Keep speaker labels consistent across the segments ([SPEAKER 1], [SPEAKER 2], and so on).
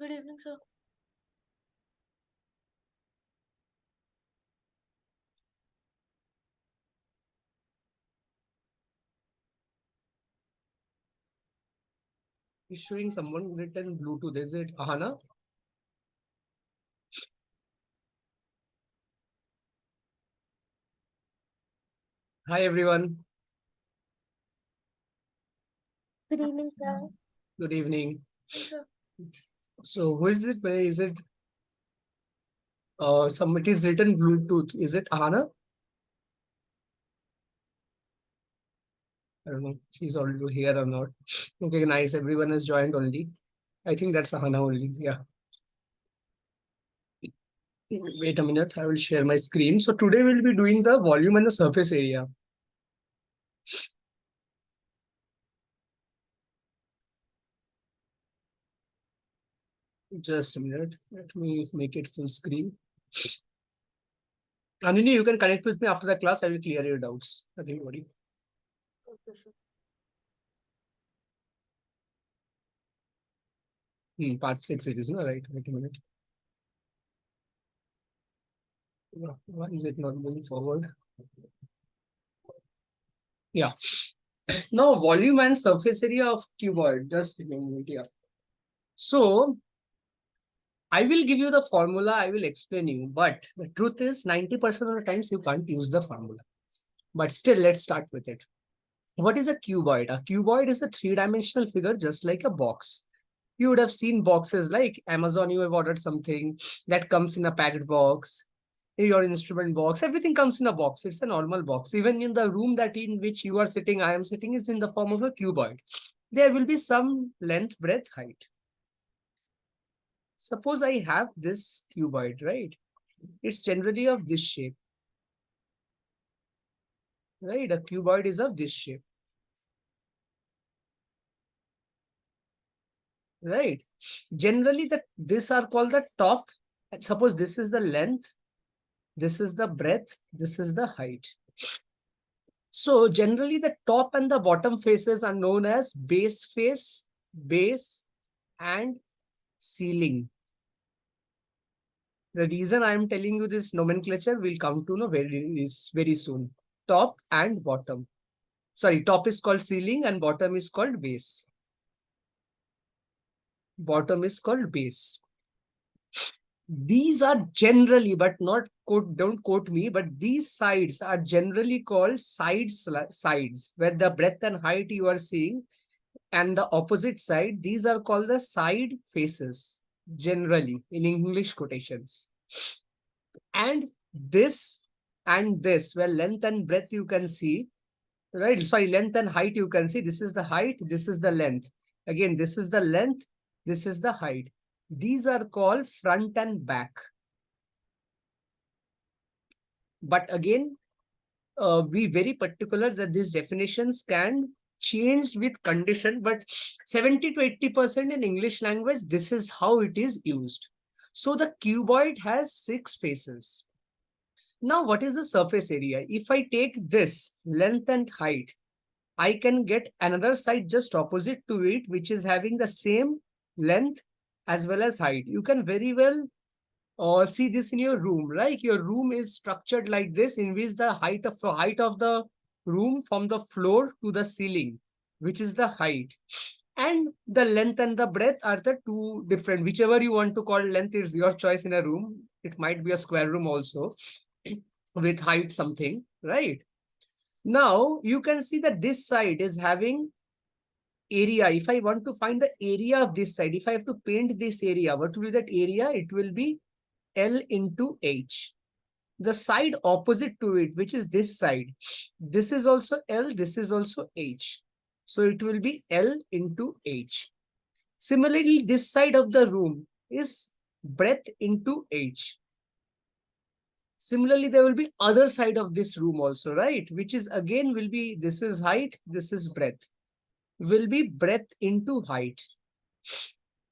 [SPEAKER 1] Good evening, sir.
[SPEAKER 2] Is showing someone written Bluetooth. Is it Ahana? Hi everyone.
[SPEAKER 1] Good evening, sir.
[SPEAKER 2] Good evening.
[SPEAKER 1] Yes, sir.
[SPEAKER 2] So who is it? Where is it? Somebody is written Bluetooth. Is it Ahana? I don't know. if She's already here or not. Okay, nice. Everyone has joined only. I think that's Ahana only. Yeah. Wait a minute. I will share my screen. So today we'll be doing the volume and the surface area. Just a minute. Let me make it full screen. Anini, you can connect with me after the class. I will clear your doubts. Nothing worry.
[SPEAKER 1] Okay, sir.
[SPEAKER 2] Part 6 it is, no? Right. Wait a minute. Why is it not moving forward? Yeah. Now, volume and surface area of cuboid. Just a minute. Yeah. So, I will give you the formula. I will explain you. But the truth is, 90% of the times you can't use the formula. But still, let's start with it. What is a cuboid? A cuboid is a three-dimensional figure, just like a box. You would have seen boxes like Amazon. You have ordered something that comes in a packed box. Your instrument box, everything comes in a box. It's a normal box. Even in the room that in which you are sitting, I am sitting, is in the form of a cuboid. There will be some length, breadth, height. Suppose I have this cuboid, right? It's generally of this shape, right? A cuboid is of this shape, right? Generally, this are called the top. And suppose this is the length, this is the breadth, this is the height. So generally, the top and the bottom faces are known as base face, base, and ceiling. The reason I am telling you this nomenclature will come to know very soon. Top and bottom. Sorry, top is called ceiling and bottom is called base. Bottom is called base. These are generally, but not quote, don't quote me, but these sides are generally called sides, where the breadth and height you are seeing and the opposite side, these are called the side faces, generally in English quotations. And this and this, where length and breadth you can see, right? Sorry, length and height you can see. This is the height, this is the length. Again, this is the length, this is the height. These are called front and back. But again, be very particular that these definitions can change with condition, but 70 to 80% in English language, this is how it is used. So the cuboid has 6 faces. Now, what is the surface area? If I take this length and height, I can get another side just opposite to it, which is having the same length as well as height. You can very well see this in your room, right? Your room is structured like this, in which the height of the room from the floor to the ceiling, which is the height, and the length and the breadth are the two different. Whichever you want to call length is your choice in a room. It might be a square room also with height something, right? Now you can see that this side is having area. If I want to find the area of this side, if I have to paint this area, what will be that area? It will be L into H. The side opposite to it, which is this side, this is also L, this is also H. So it will be L into H. Similarly, this side of the room is breadth into H. Similarly, there will be other side of this room also, right? Which is again will be, this is height, this is breadth. Will be breadth into height.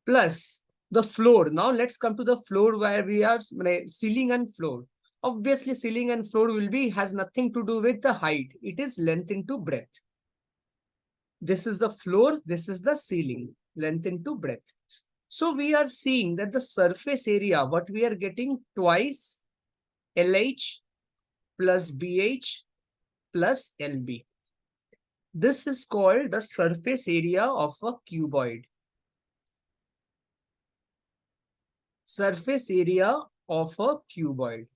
[SPEAKER 2] Plus the floor. Now let's come to the floor where we are ceiling and floor. Obviously, ceiling and floor will be has nothing to do with the height. It is length into breadth. This is the floor. This is the ceiling. Length into breadth. So we are seeing that the surface area, what we are getting twice LH plus BH plus LB. This is called the surface area of a cuboid. Surface area of a cuboid.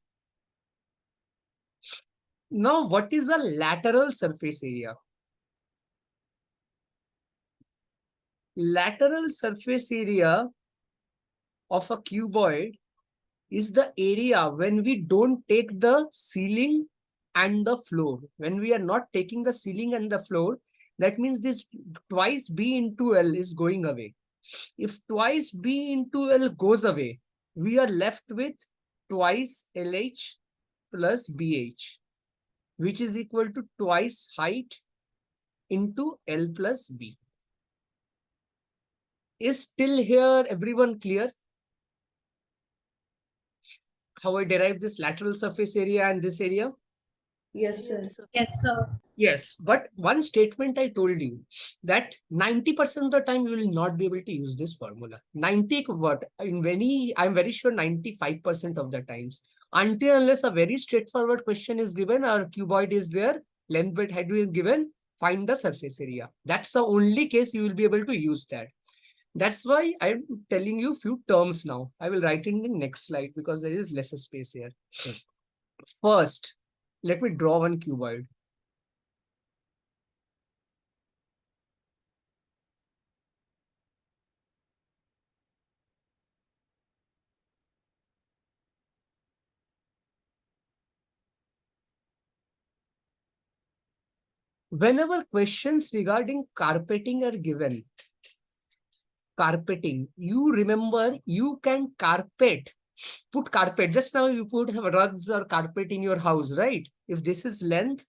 [SPEAKER 2] Now, what is a lateral surface area? Lateral surface area of a cuboid is the area when we don't take the ceiling and the floor. When we are not taking the ceiling and the floor, that means this twice B into L is going away. If twice B into L goes away, we are left with twice LH plus BH, which is equal to twice height into L plus B. Is still here everyone clear? How I derive this lateral surface area and this area?
[SPEAKER 3] Yes, sir.
[SPEAKER 1] Yes, sir.
[SPEAKER 2] Yes, but one statement I told you that 90% of the time you will not be able to use this formula. 90 what? I'm very sure 95% of the times. Until unless a very straightforward question is given, our cuboid is there, length width height is given, find the surface area. That's the only case you will be able to use that. That's why I'm telling you few terms now. I will write in the next slide because there is less space here. First, let me draw one cuboid. Whenever questions regarding carpeting are given, carpeting, you remember you can carpet, put carpet. Just now you put rugs or carpet in your house, right? If this is length,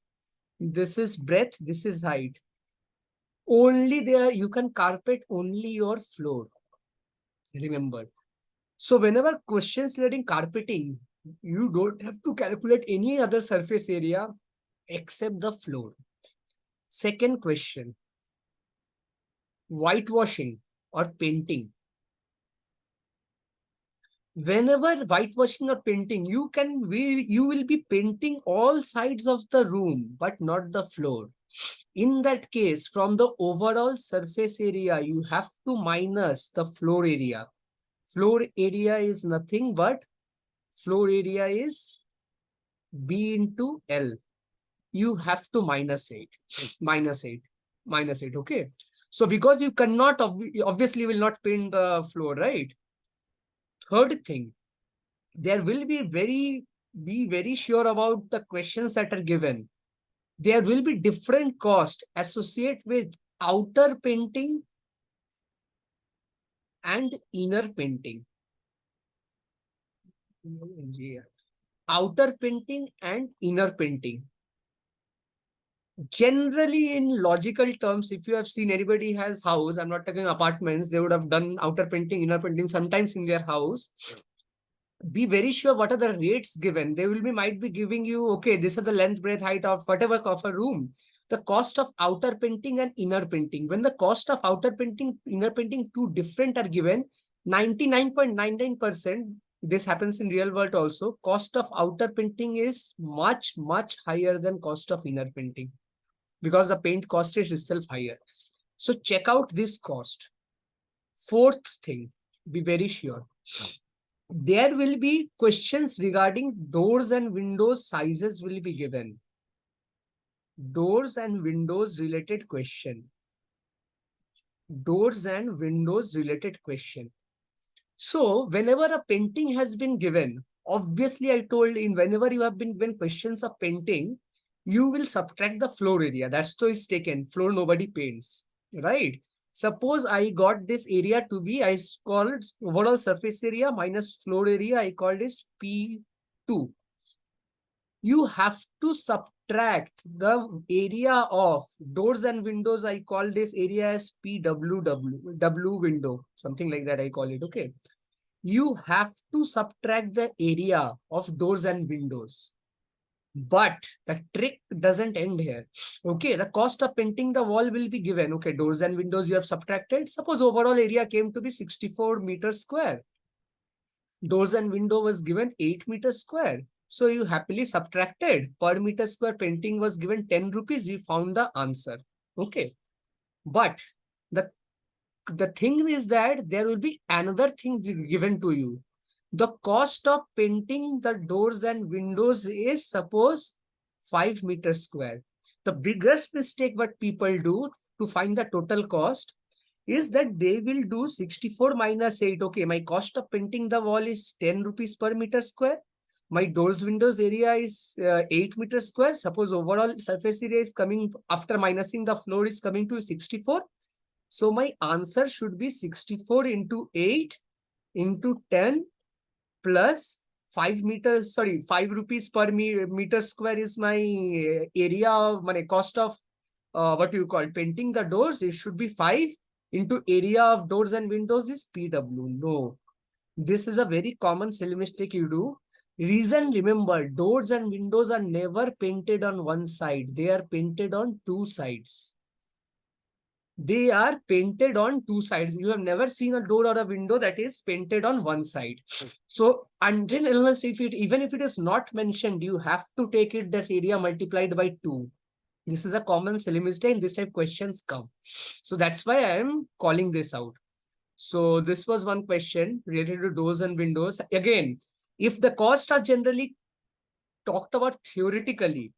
[SPEAKER 2] this is breadth, this is height. Only there you can carpet only your floor. Remember. So whenever questions regarding carpeting, you don't have to calculate any other surface area except the floor. Second question, whitewashing or painting. Whenever whitewashing or painting, you will be painting all sides of the room, but not the floor. In that case, from the overall surface area, you have to minus the floor area. Floor area is nothing but floor area is B into L. You have to minus 8, minus 8, minus 8. Okay. So because you cannot, obviously will not paint the floor, right? Third thing, there will be very sure about the questions that are given. There will be different cost associated with outer painting and inner painting. Outer painting and inner painting. Generally, in logical terms, if you have seen anybody has house, I'm not talking apartments, they would have done outer painting, inner painting sometimes in their house. Be very sure what are the rates given. They will be might be giving you, okay, this is the length, breadth, height of whatever of a room. The cost of outer painting and inner painting. When the cost of outer painting, inner painting, two different are given, 99.99%, this happens in real world also, cost of outer painting is much, much higher than cost of inner painting because the paint cost is itself higher. So check out this cost. Fourth thing, be very sure. There will be questions regarding doors and windows sizes will be given. Doors and windows related question. Doors and windows related question. So whenever a painting has been given, obviously I told in whenever you have been given questions of painting, you will subtract the floor area. That's so is taken. Floor nobody paints, right? Suppose I got this area to be, I called overall surface area minus floor area, I called it P2. You have to subtract the area of doors and windows. I call this area as PWW, W window, something like that I call it, okay? You have to subtract the area of doors and windows. But the trick doesn't end here. Okay, the cost of painting the wall will be given. Okay, doors and windows you have subtracted. Suppose overall area came to be 64 meters square. Doors and window was given 8 meters square. So you happily subtracted. Per meter square painting was given 10 rupees. You found the answer. Okay. But the the thing is that there will be another thing given to you. The cost of painting the doors and windows is suppose 5 meters square. The biggest mistake what people do to find the total cost is that they will do 64 minus 8. Okay, my cost of painting the wall is 10 rupees per meter square. My doors windows area is 8 meters square. Suppose overall surface area is coming after minusing the floor is coming to 64. So my answer should be 64 into 8 into 10 plus 5 meters, sorry, 5 rupees per meter square is my area of my cost of what you call painting the doors. It should be 5 into area of doors and windows is PW. No, this is a very common silly mistake you do. Reason, remember, doors and windows are never painted on one side. They are painted on two sides. They are painted on two sides. You have never seen a door or a window that is painted on one side. So until unless if it even if it is not mentioned, you have to take it that area multiplied by 2. This is a common silly mistake. This type questions come. So that's why I am calling this out. So this was one question related to doors and windows. Again, if the costs are generally talked about theoretically,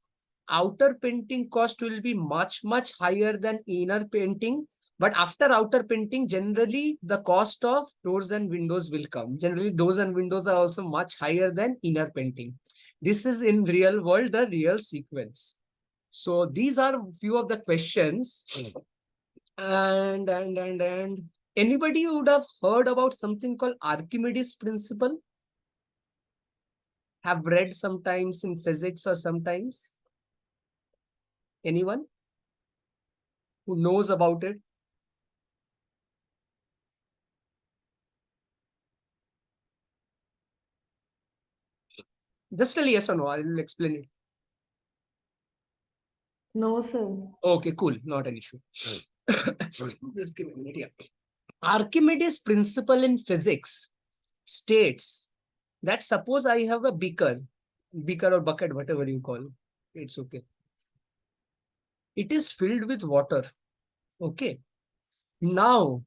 [SPEAKER 2] outer painting cost will be much higher than inner painting. But after outer painting, generally the cost of doors and windows will come. Generally, doors and windows are also much higher than inner painting. This is in real world, the real sequence. So these are few of the questions. And anybody would have heard about something called Archimedes principle? Have read sometimes in physics or sometimes? Anyone who knows about it? Just tell yes or no. I will explain it.
[SPEAKER 3] No, sir.
[SPEAKER 2] Okay, cool. Not an issue. Just give me a minute. Yeah. Archimedes' principle in physics states that suppose I have a beaker or bucket, whatever you call, it's okay. It is filled with water. Okay. Now,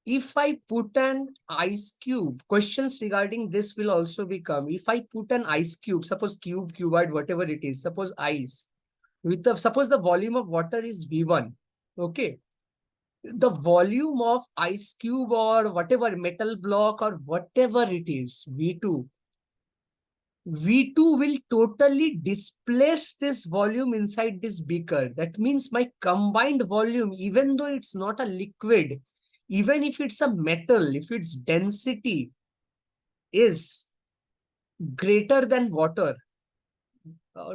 [SPEAKER 2] if I put an ice cube, questions regarding this will also become. If I put an ice cube, suppose cube, cuboid, whatever it is, suppose ice, with the suppose the volume of water is V1. Okay. The volume of ice cube or whatever metal block or whatever it is, V2, V2 will totally displace this volume inside this beaker. That means my combined volume, even though it's not a liquid, even if it's a metal, if its density is greater than water,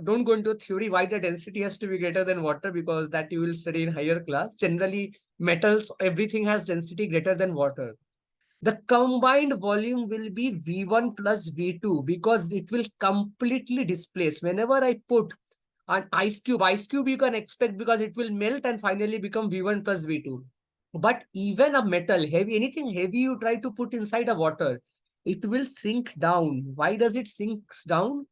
[SPEAKER 2] don't go into a theory why the density has to be greater than water, because that you will study in higher class. Generally, metals, everything has density greater than water. The combined volume will be V1 plus V2 because it will completely displace. Whenever I put an ice cube you can expect because it will melt and finally become V1 plus V2. But even a metal, heavy, anything heavy you try to put inside a water, it will sink down. Why does it sinks down?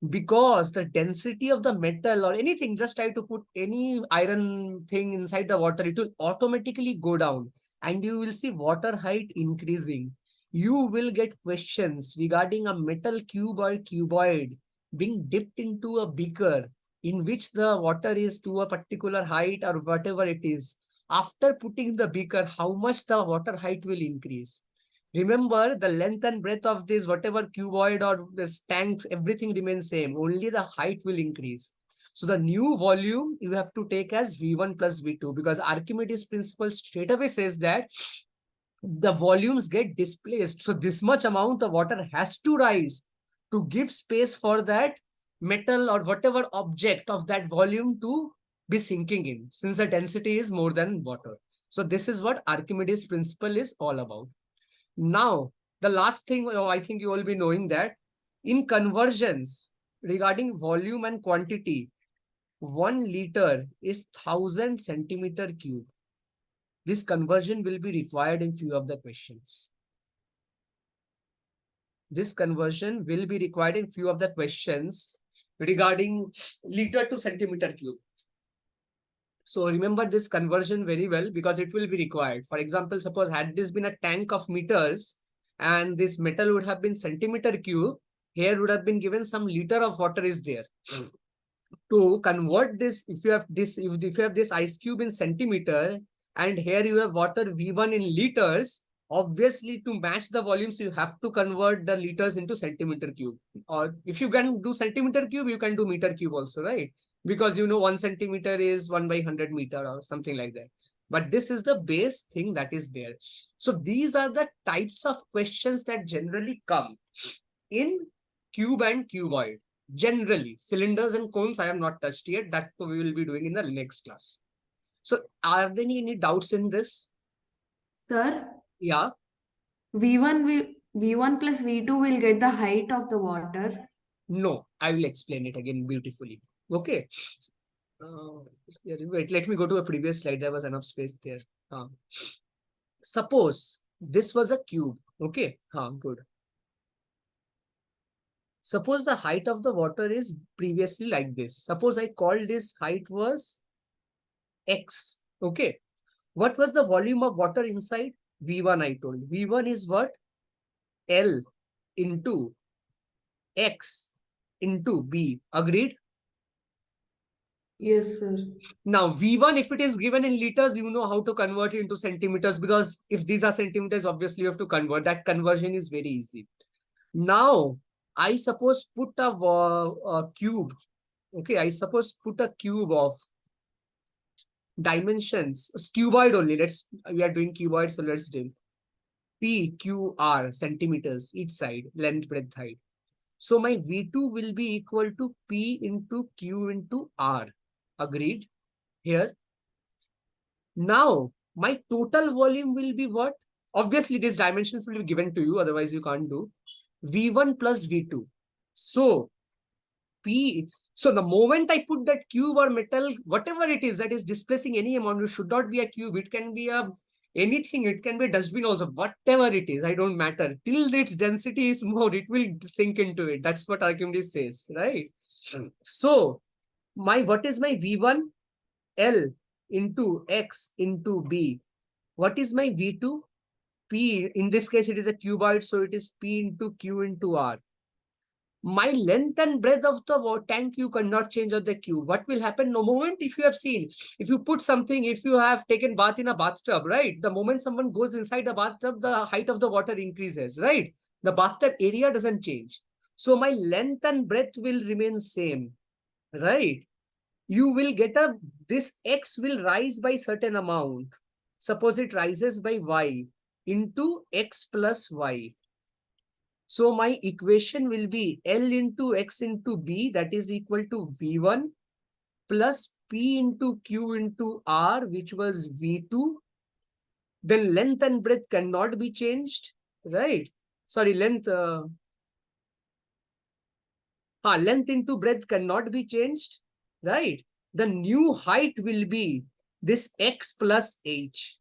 [SPEAKER 2] Because the density of the metal or anything, just try to put any iron thing inside the water, it will automatically go down and you will see water height increasing. You will get questions regarding a metal cube or cuboid being dipped into a beaker in which the water is to a particular height or whatever it is. After putting the beaker, how much the water height will increase? Remember, the length and breadth of this, whatever cuboid or this tanks, everything remains same. Only the height will increase. So the new volume you have to take as V1 plus V2 because Archimedes principle straight away says that the volumes get displaced. So this much amount of water has to rise to give space for that metal or whatever object of that volume to be sinking in, since the density is more than water. So this is what Archimedes principle is all about. Now, the last thing, I think you will be knowing that in conversions, regarding volume and quantity, 1 liter is 1000 centimeter cube. This conversion will be required in few of the questions. This conversion will be required in few of the questions regarding liter to centimeter cube. So remember this conversion very well because it will be required. For example, suppose had this been a tank of meters and this metal would have been centimeter cube, here would have been given some liter of water is there. To convert this, if you have this ice cube in centimeter and here you have water V1 in liters, obviously to match the volumes you have to convert the liters into centimeter cube. Or if you can do centimeter cube, you can do meter cube also, right? Because you know 1 centimeter is 1 by 100 meter or something like that. But this is the base thing that is there. So these are the types of questions that generally come in cube and cuboid. Generally, cylinders and cones I have not touched yet. That we will be doing in the next class. So are there any doubts in this?
[SPEAKER 3] Sir,
[SPEAKER 2] Yeah.
[SPEAKER 3] V1 plus V2 will get the height of the water.
[SPEAKER 2] No, I will explain it again beautifully. Okay. Wait, let me go to a previous slide. There was enough space there. Suppose this was a cube. Okay. Good. Suppose the height of the water is previously like this. Suppose I called this height was X. Okay. What was the volume of water inside? V1 I told. V1 is what? L into X into B. Agreed?
[SPEAKER 3] Yes, sir.
[SPEAKER 2] Now, V1, if it is given in liters, you know how to convert it into centimeters because if these are centimeters, obviously you have to convert. That conversion is very easy. Now, I suppose put a cube. Okay, I suppose put a cube of dimensions. It's cuboid only. We are doing cuboid, so let's do P, Q, R, centimeters each side, length, breadth, height. So my V2 will be equal to P into Q into R. Agreed? Here. Now, my total volume will be what? Obviously, these dimensions will be given to you, otherwise you can't do. V1 plus V2. So, so the moment I put that cube or metal, whatever it is that is displacing any amount, it should not be a cube. It can be anything. It can be a dustbin also, whatever it is, I don't matter. Till its density is more, it will sink into it. That's what Archimedes says, right? So, what is my V1? L into X into B. What is my V2? P, in this case, it is a cuboid, so it is P into Q into R. My length and breadth of the tank you cannot change on the cube. What will happen? No moment, if you have seen, if you put something, if you have taken bath in a bathtub, right? The moment someone goes inside the bathtub, the height of the water increases, right? The bathtub area doesn't change. So my length and breadth will remain same, right? You will get this X will rise by certain amount. Suppose it rises by Y into X plus Y. So my equation will be L into X into B, that is equal to V1 plus P into Q into R, which was V2. Then length and breadth cannot be changed, right? Sorry, length into breadth cannot be changed, right? The new height will be this X plus H.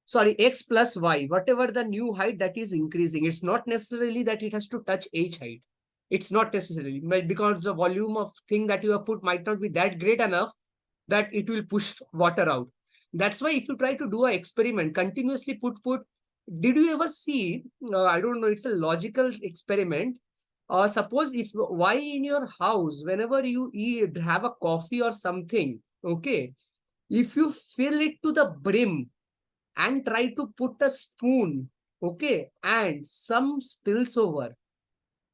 [SPEAKER 2] Sorry, X plus Y, whatever the new height that is increasing. It's not necessarily that it has to touch H height. It's not necessarily because the volume of thing that you have put might not be that great enough that it will push water out. That's why if you try to do an experiment, continuously put, did you ever see, I don't know, it's a logical experiment. Suppose if why in your house, whenever you eat, have a coffee or something, okay, if you fill it to the brim and try to put a spoon, okay, and some spills over,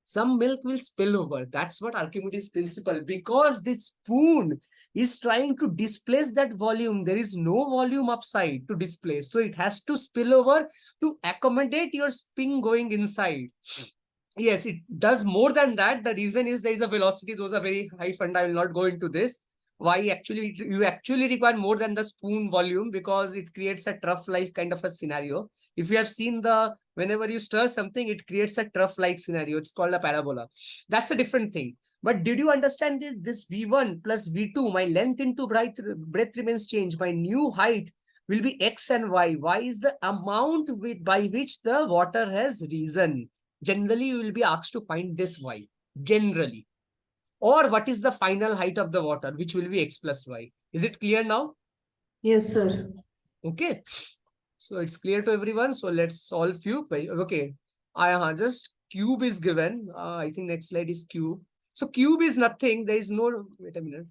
[SPEAKER 2] some milk will spill over. That's what Archimedes' principle, because this spoon is trying to displace that volume. There is no volume upside to displace. So it has to spill over to accommodate your spin going inside. Yes, it does more than that. The reason is there is a velocity. Those are very high fund. I will not go into this. why actually you actually require more than the spoon volume, because it creates a trough like kind of a scenario. If you have seen the, whenever you stir something, it creates a trough like scenario. It's called a parabola. That's a different thing. But did you understand this? This V1 plus V2, my length into breadth remains changed. My new height will be X and Y. Y is the amount by which the water has risen. Generally, you will be asked to find this Y. Generally. Or what is the final height of the water, which will be X plus Y. Is it clear now?
[SPEAKER 3] Yes, sir.
[SPEAKER 2] Okay. So it's clear to everyone. So let's solve few. Okay. Just cube is given. I think next slide is cube. So cube is nothing. There is no, wait a minute.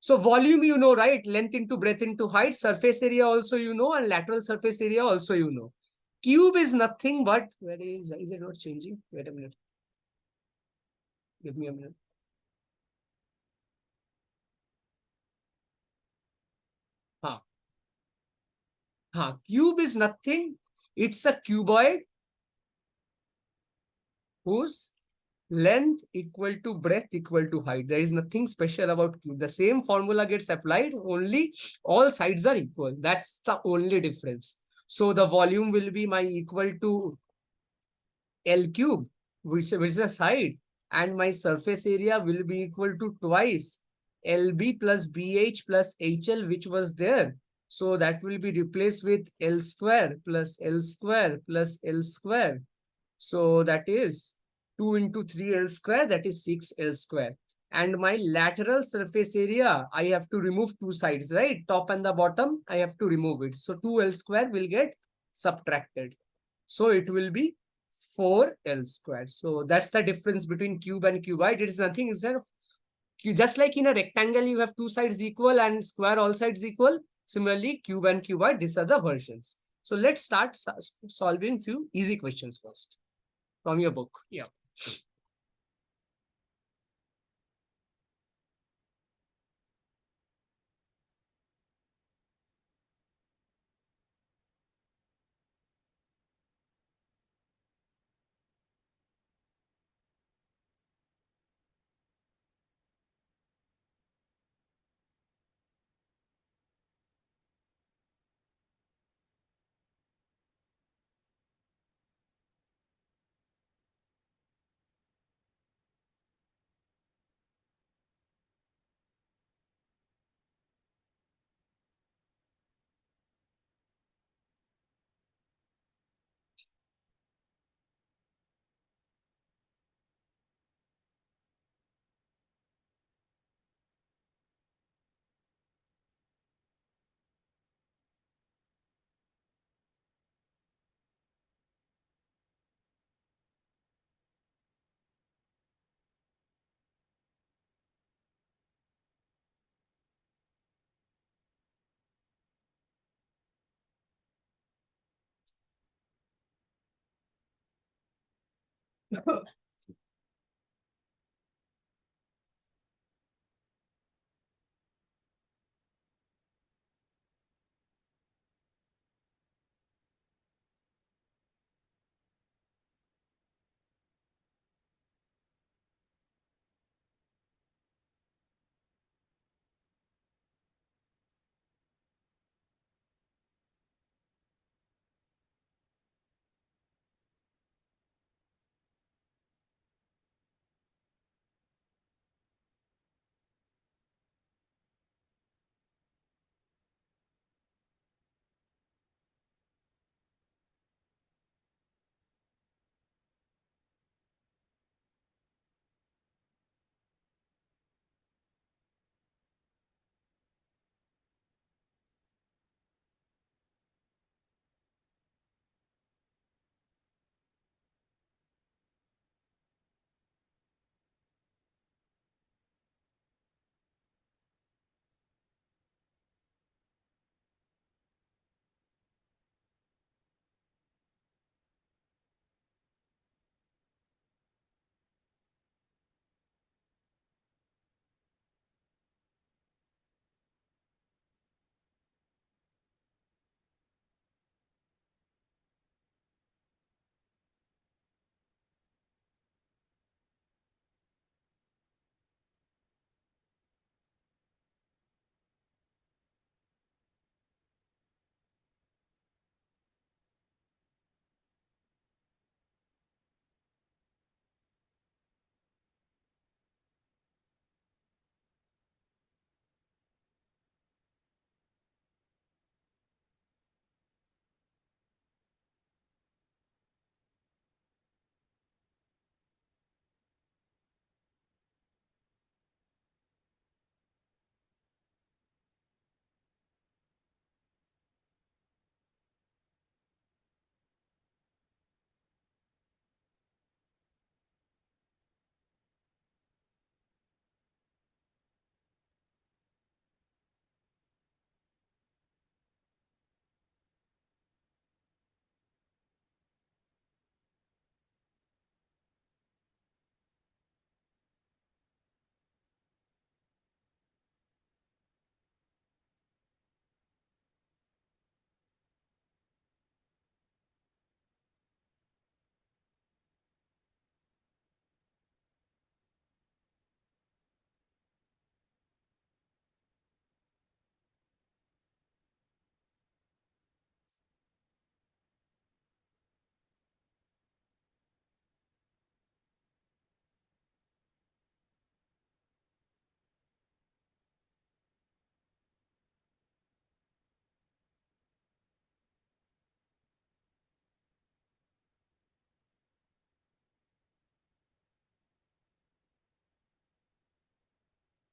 [SPEAKER 2] So volume, you know, right? Length into breadth into height. Surface area also you know, and lateral surface area also you know. Cube is nothing but, where is it not changing? Wait a minute. Give me a minute. Cube is nothing. It's a cuboid whose length equal to breadth equal to height. There is nothing special about cube. The same formula gets applied, only all sides are equal. That's the only difference. So the volume will be my equal to L cube, which is a side, and my surface area will be equal to twice LB plus BH plus HL, which was there. So that will be replaced with L square plus L square plus L square. So that is 2 into 3L square, that is 6L square. And my lateral surface area, I have to remove two sides, right? Top and the bottom, I have to remove it. So 2L square will get subtracted. So it will be 4L square. So that's the difference between cube and cuboid. It is nothing, just like in a rectangle, you have two sides equal and square all sides equal. Similarly, cube and cuboid, these are the versions. So let's start solving few easy questions first from your book. Yeah.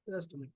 [SPEAKER 2] Just a minute.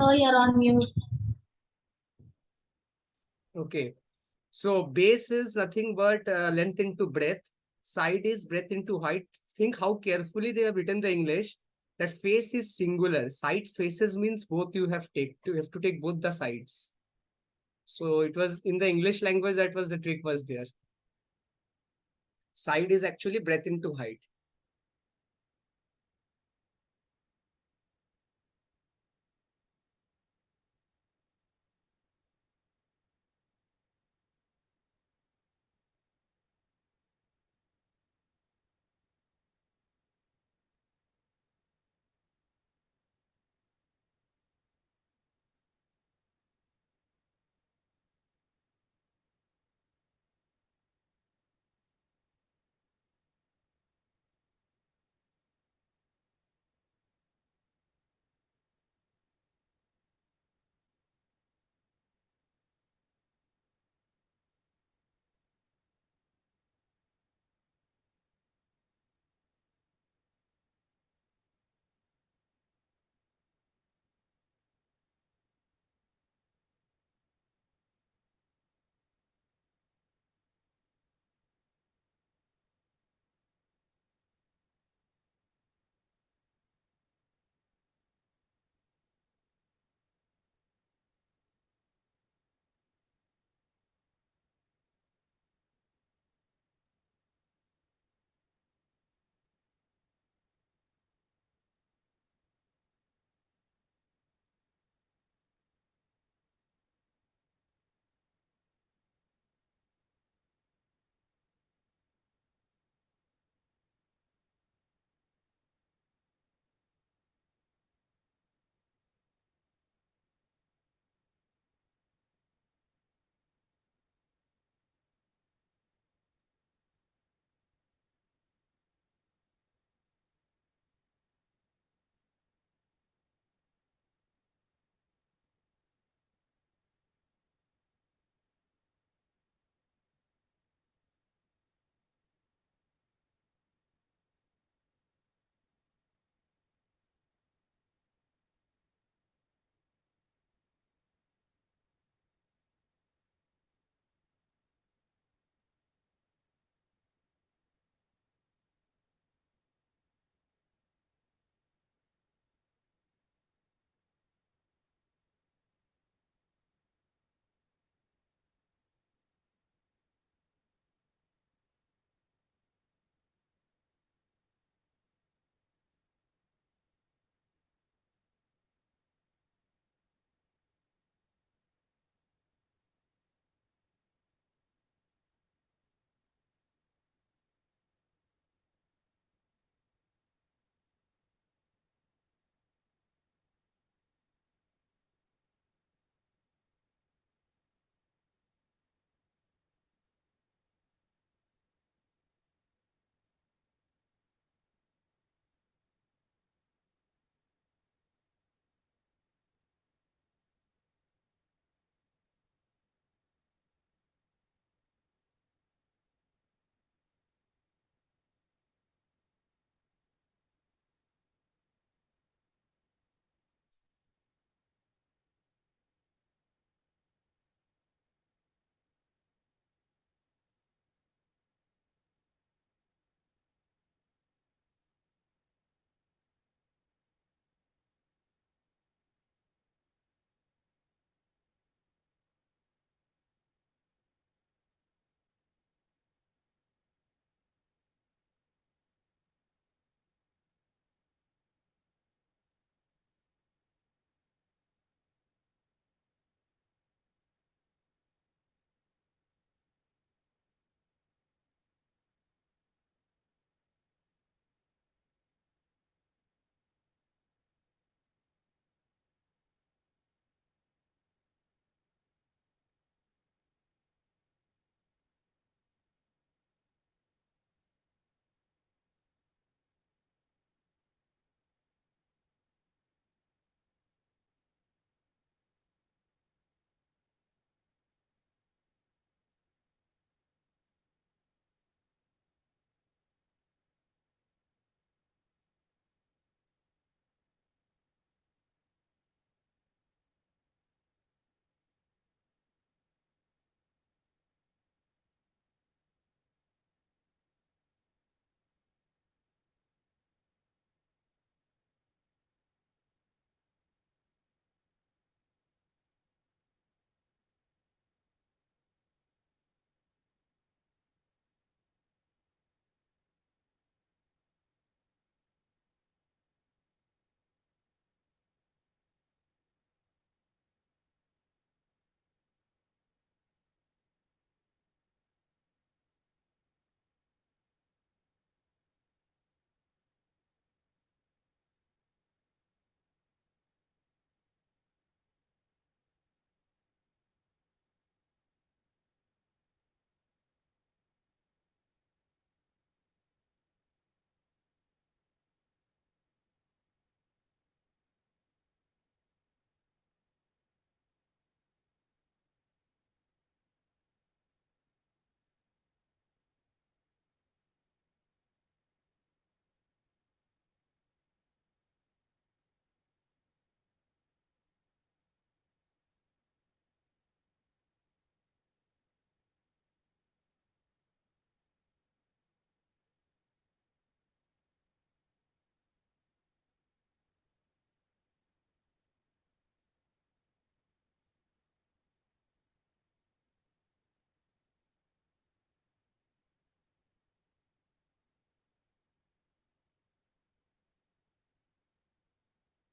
[SPEAKER 1] So you're on mute.
[SPEAKER 2] Okay. So base is nothing but length into breadth. Side is breadth into height. Think how carefully they have written the English. That face is singular. Side faces means both you have to take both the sides. So it was in the English language that was the trick was there. Side is actually breadth into height.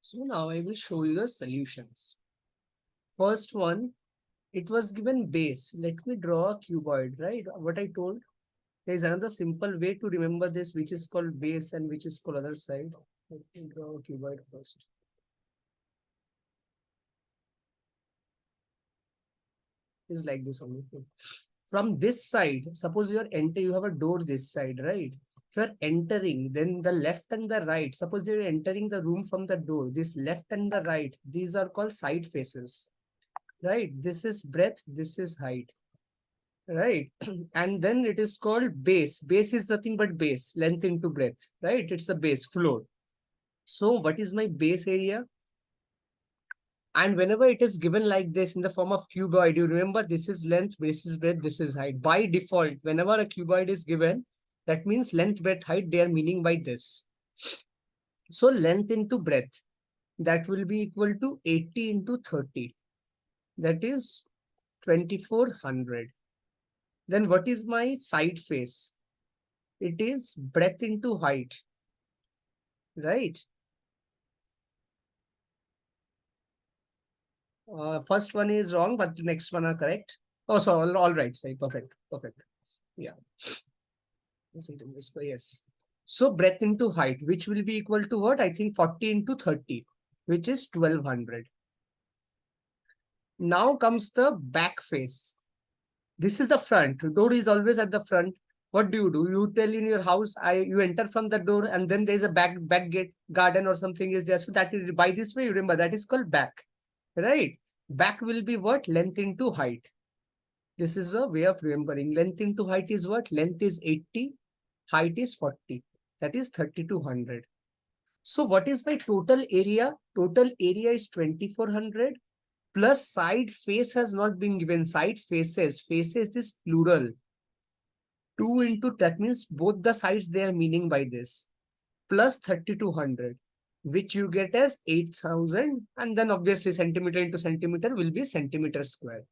[SPEAKER 2] So now I will show you the solutions. First one, it was given base. Let me draw a cuboid, right? What I told. There is another simple way to remember this, which is called base and which is called other side. Let me draw a cuboid first. Is like this only. From this side, suppose you have a door this side, right? If you are entering, then the left and the right, suppose you're entering the room from the door, this left and the right, these are called side faces, right? This is breadth, this is height, right? And then it is called base. Base is nothing but base, length into breadth, right? It's a base, floor. So what is my base area? And whenever it is given like this in the form of cuboid, you remember this is length, this is breadth, this is height. By default, whenever a cuboid is given, that means length, breadth, height, they are meaning by this. So length into breadth, that will be equal to 80 into 30. That is 2400. Then what is my side face? It is breadth into height, right? First one is wrong, but the next one are correct. Oh, so all right. Sorry, perfect, perfect. Yeah. Yes. So breadth into height, which will be equal to what? I think 40 into 30, which is 1200. Now comes the back face. This is the front. Door is always at the front. What do? You tell in your house, you enter from the door and then there's a back gate, garden or something is there. So that is by this way, you remember that is called back, right? Back will be what? Length into height. This is a way of remembering. Length into height is what? Length is 80, height is 40. That is 3200. So what is my total area? Total area is 2400 plus side face has not been given. Side faces. Faces is plural. 2 into that means both the sides they are meaning by this. Plus 3200, which you get as 8000. And then obviously centimeter into centimeter will be centimeter square.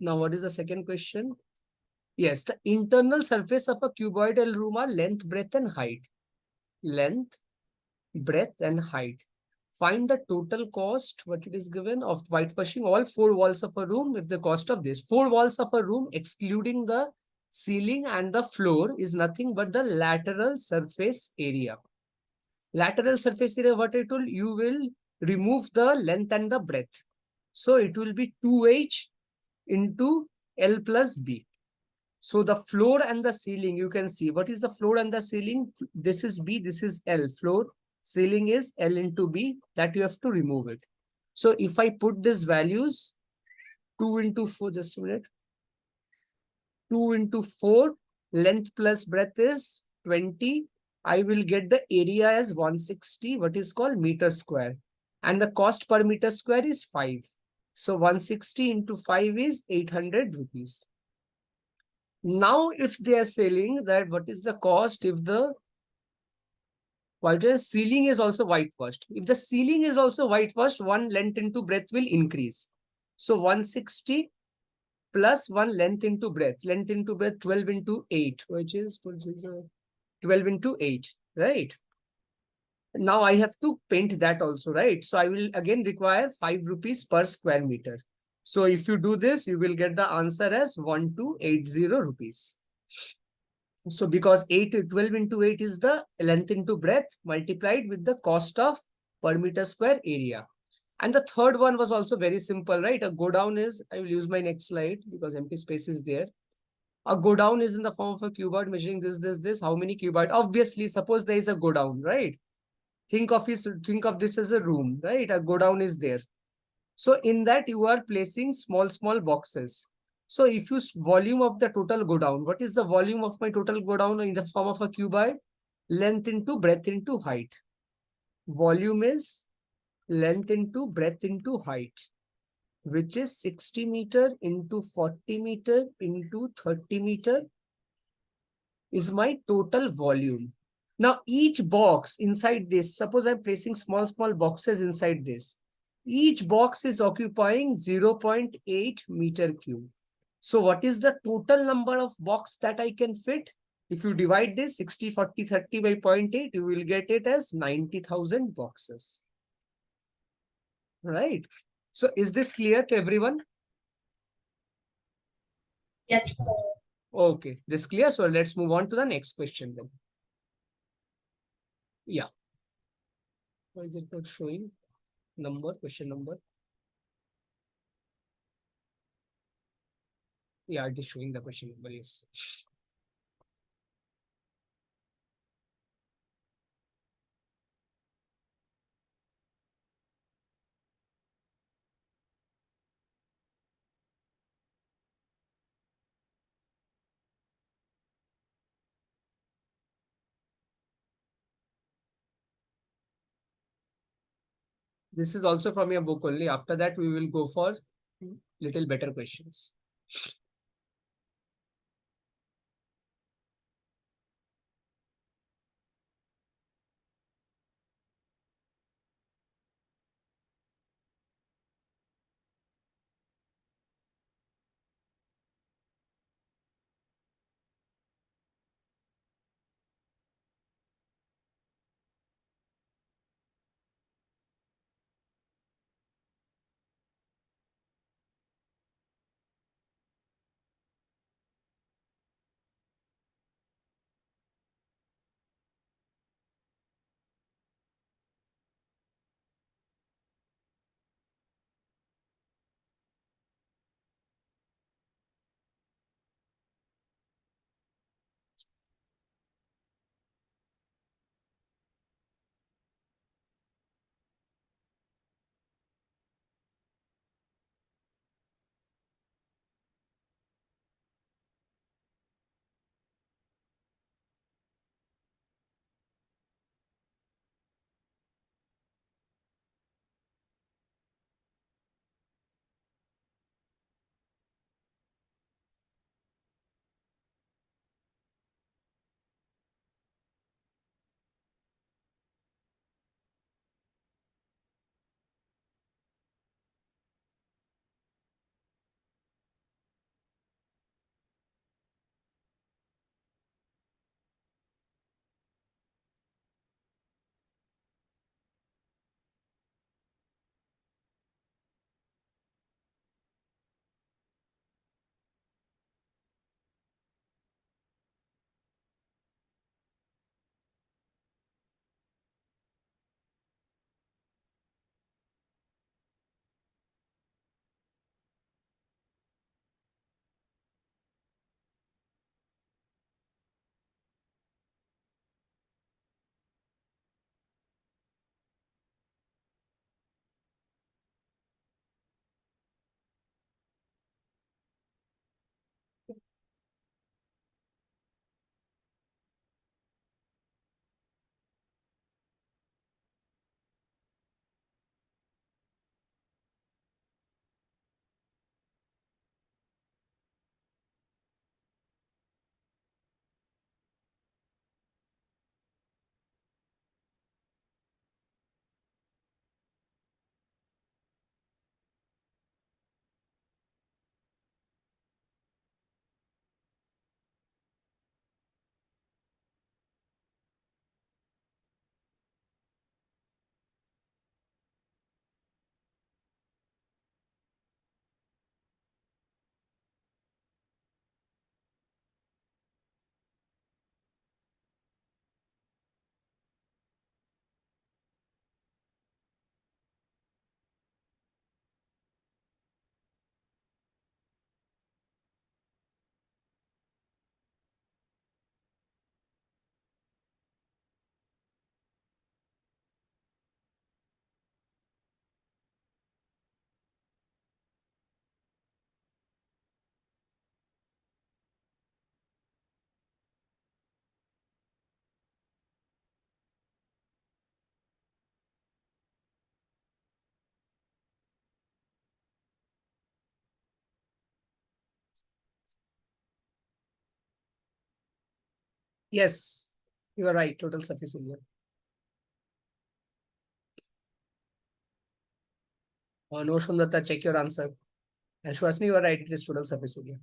[SPEAKER 2] Now what is the second question? Yes, the internal surface of a cuboidal room are length, breadth, and height. Length, breadth, and height. Find the total cost, what it is given, of whitewashing all 4 walls of a room with the cost of this. 4 walls of a room, excluding the ceiling and the floor, is nothing but the lateral surface area. Lateral surface area, what I told, you will remove the length and the breadth. So it will be 2h into L plus B. So the floor and the ceiling, you can see what is the floor and the ceiling. This is B, this is L. Floor, ceiling is L into B, that you have to remove it. So if I put these values, 2 into 4, just a minute. 2 into 4, length plus breadth is 20. I will get the area as 160, what is called meter square. And the cost per meter square is 5. So 160 into 5 is 800 rupees. Now, if they are selling that, what is the cost if the ceiling is also whitewashed? If the ceiling is also whitewashed, one length into breadth will increase. So 160 plus 1 length into breadth. Length into breadth 12 into 8, which is 12 into 8, right? Now I have to paint that also, right? So I will again require 5 rupees per square meter. So if you do this, you will get the answer as 1280 rupees. So because 12 into 8 is the length into breadth multiplied with the cost of per meter square area. And the third one was also very simple, right? A go down is, I will use my next slide because empty space is there. A go down is in the form of a cuboid measuring this. How many cuboid? Obviously, suppose there is a go down, right? Think of this as a room, right? A go down is there. So in that you are placing small boxes. So if you volume of the total go down, what is the volume of my total go down in the form of a cuboid? Length into breadth into height. Volume is length into breadth into height, which is 60 meter into 40 meter into 30 meter is my total volume. Now each box inside this, suppose I'm placing small boxes inside this. Each box is occupying 0.8 meter cube. So what is the total number of box that I can fit? If you divide this 60, 40, 30 by 0.8, you will get it as 90,000 boxes. right? So is this clear to everyone?
[SPEAKER 1] Yes, sir.
[SPEAKER 2] Okay, this clear. So let's move on to the next question then. Yeah. Why is it not showing number, question number? Yeah, it is showing the question number, yes. This is also from your book only. After that, we will go for little better questions. Yes, you are right. Total surface area. No, Shumlata, check your answer. And Shwasni, you are right. It is total surface area.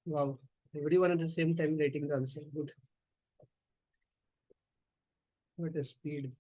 [SPEAKER 2] Wow. Everyone at the same time writing the answer. Good. What a speed.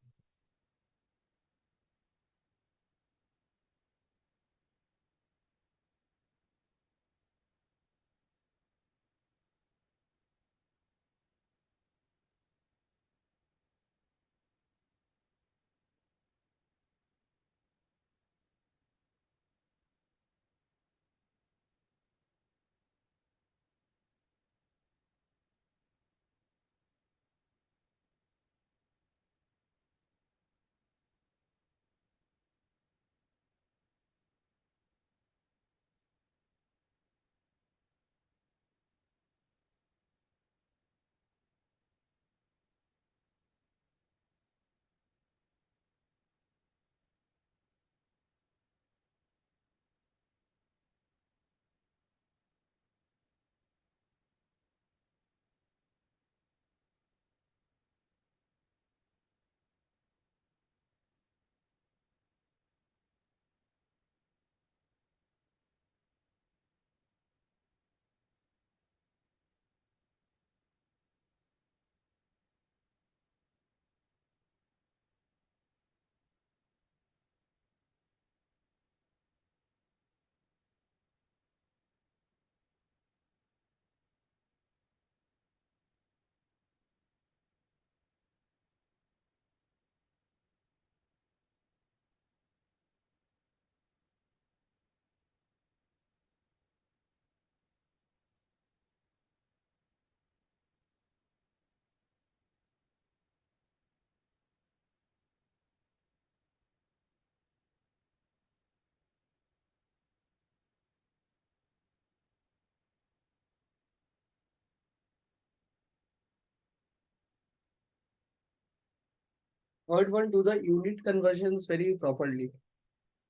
[SPEAKER 2] Third one, do the unit conversions very properly.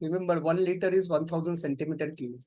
[SPEAKER 2] Remember, 1 liter is 1000 centimeter cube.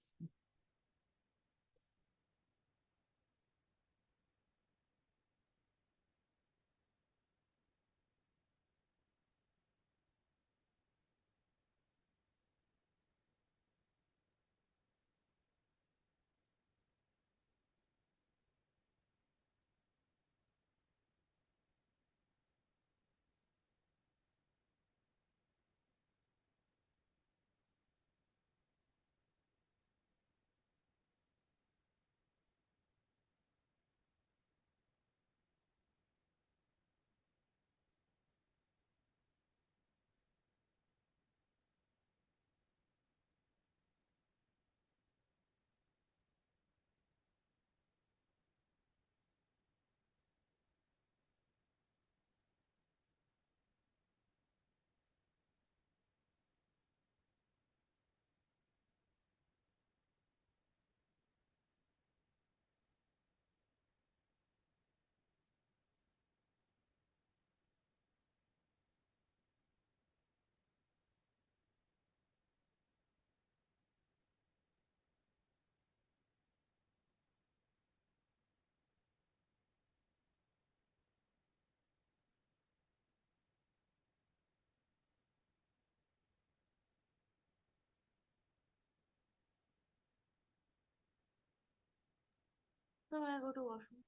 [SPEAKER 1] No, I go to washroom.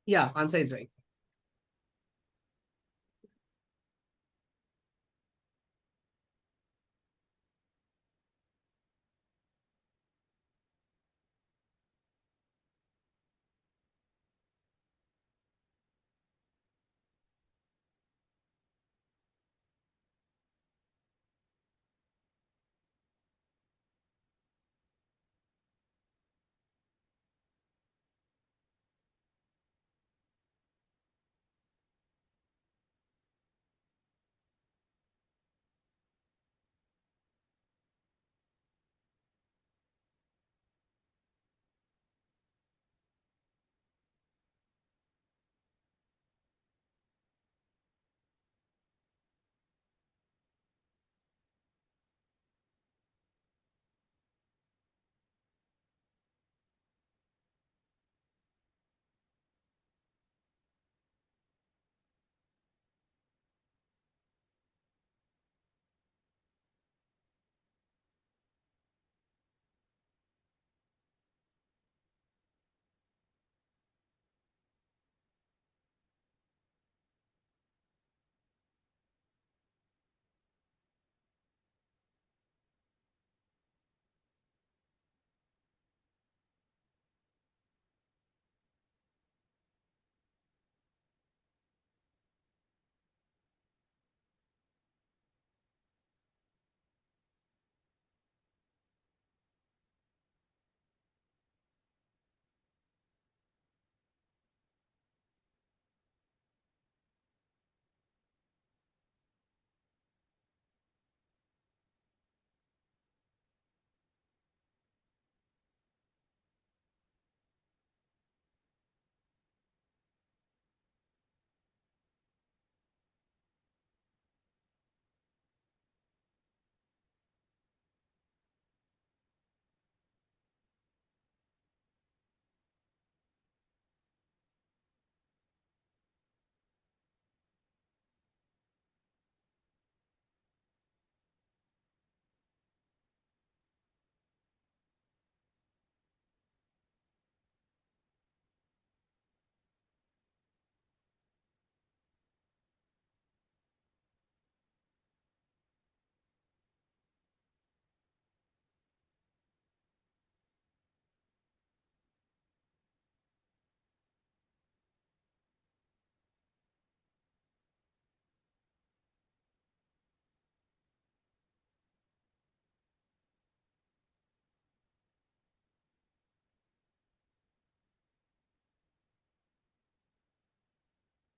[SPEAKER 2] Yeah, answer is right.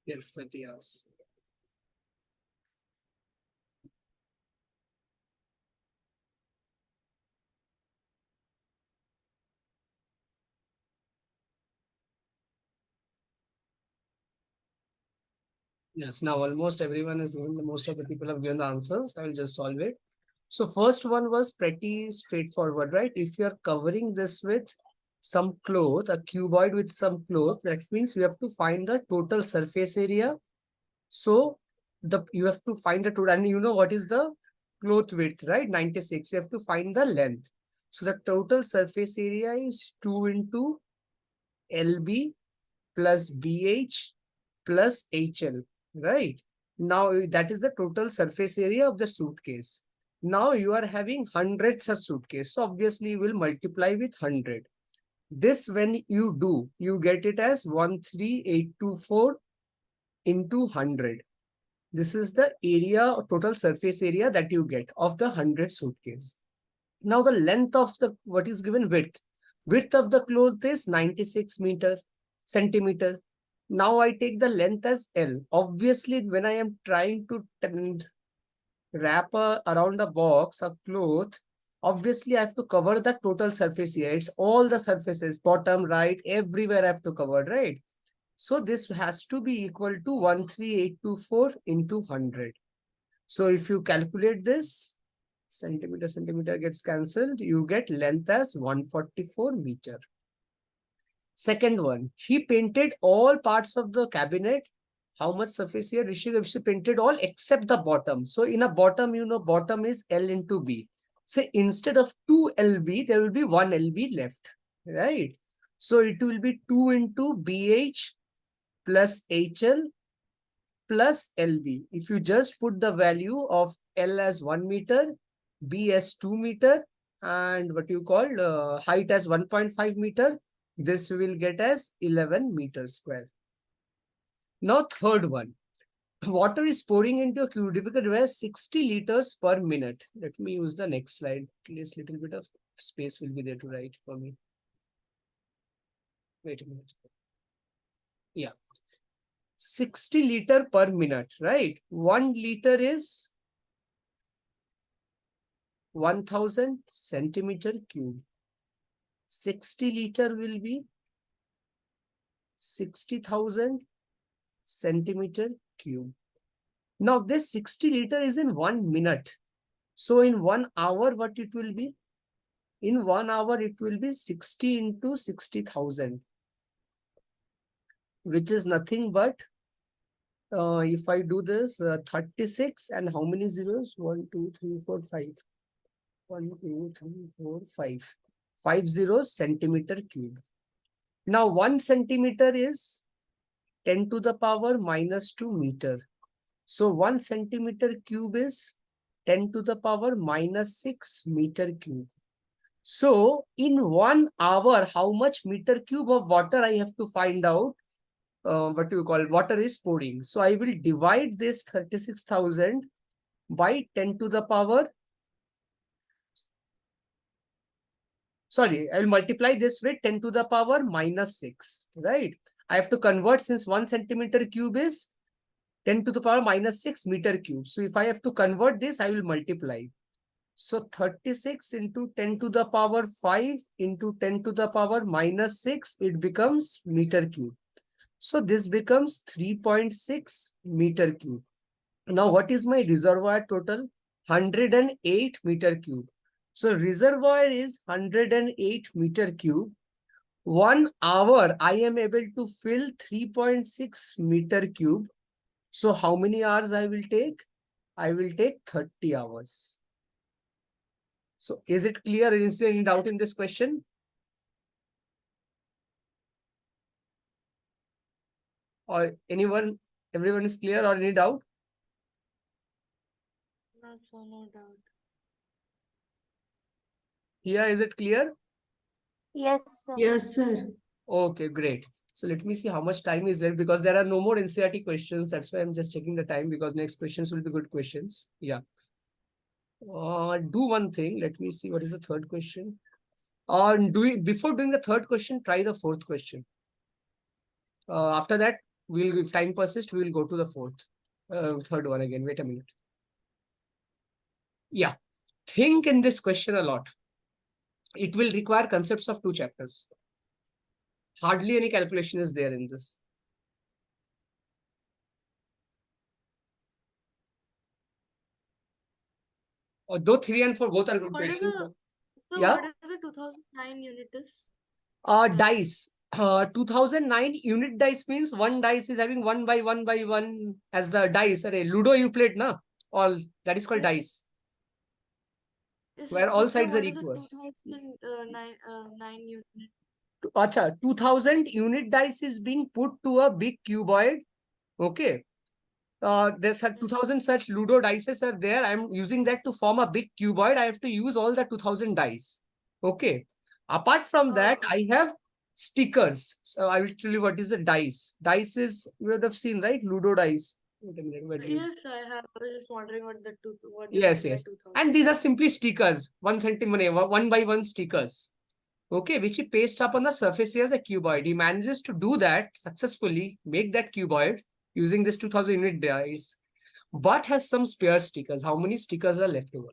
[SPEAKER 2] Yes, 30 hours. Yes, now almost everyone is given, most of the people have given the answers. I will just solve it. So first one was pretty straightforward, right? If you are covering this with some cloth, a cuboid with some cloth, that means you have to find the total surface area. So you have to find the total, and you know what is the cloth width, right? 96. You have to find the length. So the total surface area is 2 into LB plus BH plus HL, right? Now that is the total surface area of the suitcase. Now you are having hundreds of suitcase. So obviously you will multiply with 100. This when you do, you get it as 13824 into 100. This is the area, total surface area that you get of the 100 suitcase. Now the length of the, what is given width? Width of the cloth is 96 centimeter. Now I take the length as L. Obviously, when I am trying to wrap around a box, a cloth, obviously I have to cover the total surface area. It's all the surfaces, bottom, right, everywhere I have to cover, right? So this has to be equal to 13824 into 100. So if you calculate this, centimeter gets cancelled, you get length as 144 meter. Second one, he painted all parts of the cabinet. How much surface here? Rishi painted all except the bottom. So in a bottom, you know, bottom is L into B. So instead of 2 LB, there will be 1 LB left, right? So it will be 2 into BH plus HL plus LB. If you just put the value of L as 1 meter, B as 2 meter, and what you call height as 1.5 meter, this will get as 11 meters square. Now third one, water is pouring into a cubical where 60 liters per minute. Let me use the next slide. At least little bit of space will be there to write for me. Wait a minute. Yeah. 60 liter per minute, right? 1 liter is 1000 centimeter cube. 60 liter will be 60,000 centimeter cube. Now this 60 liter is in 1 minute. So in 1 hour, what it will be? In 1 hour, it will be 60 into 60,000, which is nothing but, if I do this, 36 and how many zeros? 1, 2, 3, 4, 5. 1, 2, 3, 4, 5. 50 centimeter cube. Now 1 centimeter is 10 to the power minus 2 meter. So 1 centimeter cube is 10 to the power minus 6 meter cube. So in 1 hour, how much meter cube of water I have to find out? What do you call water is pouring. So I will divide this 36,000 by 10 to the power. Sorry, I will multiply this with 10 to the power minus 6, right? I have to convert, since 1 centimeter cube is 10 to the power minus 6 meter cube. So if I have to convert this, I will multiply. So 36 into 10 to the power 5 into 10 to the power minus 6, it becomes meter cube. So this becomes 3.6 meter cube. Now what is my reservoir total? 108 meter cube. So reservoir is 108 meter cube. 1 hour, I am able to fill 3.6 meter cube. So how many hours I will take? I will take 30 hours. So is it clear? Is there any doubt in this question? Or everyone is clear, or any doubt?
[SPEAKER 1] No, so no doubt.
[SPEAKER 2] Here, is it clear?
[SPEAKER 4] Yes, sir.
[SPEAKER 3] Yes, sir.
[SPEAKER 2] Okay, great. So let me see how much time is left, because there are no more NCERT questions. That's why I'm just checking the time, because next questions will be good questions. Yeah. Do one thing. Let me see what is the third question. Before doing the third question, try the fourth question. After that, We'll, if time persists, we will go to the third one again. Wait a minute. Yeah. Think in this question a lot. It will require concepts of 2 chapters. Hardly any calculation is there in this. Though 3 and 4 both are good
[SPEAKER 1] What is
[SPEAKER 2] questions.
[SPEAKER 1] a so
[SPEAKER 2] Yeah.
[SPEAKER 1] what is a 2009 unit is?
[SPEAKER 2] Dice. 2009 unit dice means one dice is having 1 by 1 by 1 as the dice. Array, Ludo you played, na? All that is called
[SPEAKER 1] Yes.
[SPEAKER 2] dice,
[SPEAKER 1] Yes,
[SPEAKER 2] where all
[SPEAKER 1] so
[SPEAKER 2] sides are
[SPEAKER 1] what is a
[SPEAKER 2] equal.
[SPEAKER 1] 2009 unit?
[SPEAKER 2] Acha, 2000 unit dice is being put to a big cuboid. Okay. There's 2000 such Ludo dices are there. I'm using that to form a big cuboid. I have to use all the 2000 dice. Okay. Apart from that, I have stickers. So I will tell you what is a dice. Dice is, you would have seen, right? Ludo dice. Wait a minute.
[SPEAKER 1] Yes, I have. I was just wondering what you
[SPEAKER 2] Yes,
[SPEAKER 1] meant by
[SPEAKER 2] yes.
[SPEAKER 1] 2000.
[SPEAKER 2] And these are simply stickers, 1 centimeter, 1 by 1 stickers. Okay, which he pastes up on the surface here of the cuboid. He manages to do that successfully, make that cuboid using this 2000 unit dice, but has some spare stickers. How many stickers are left over?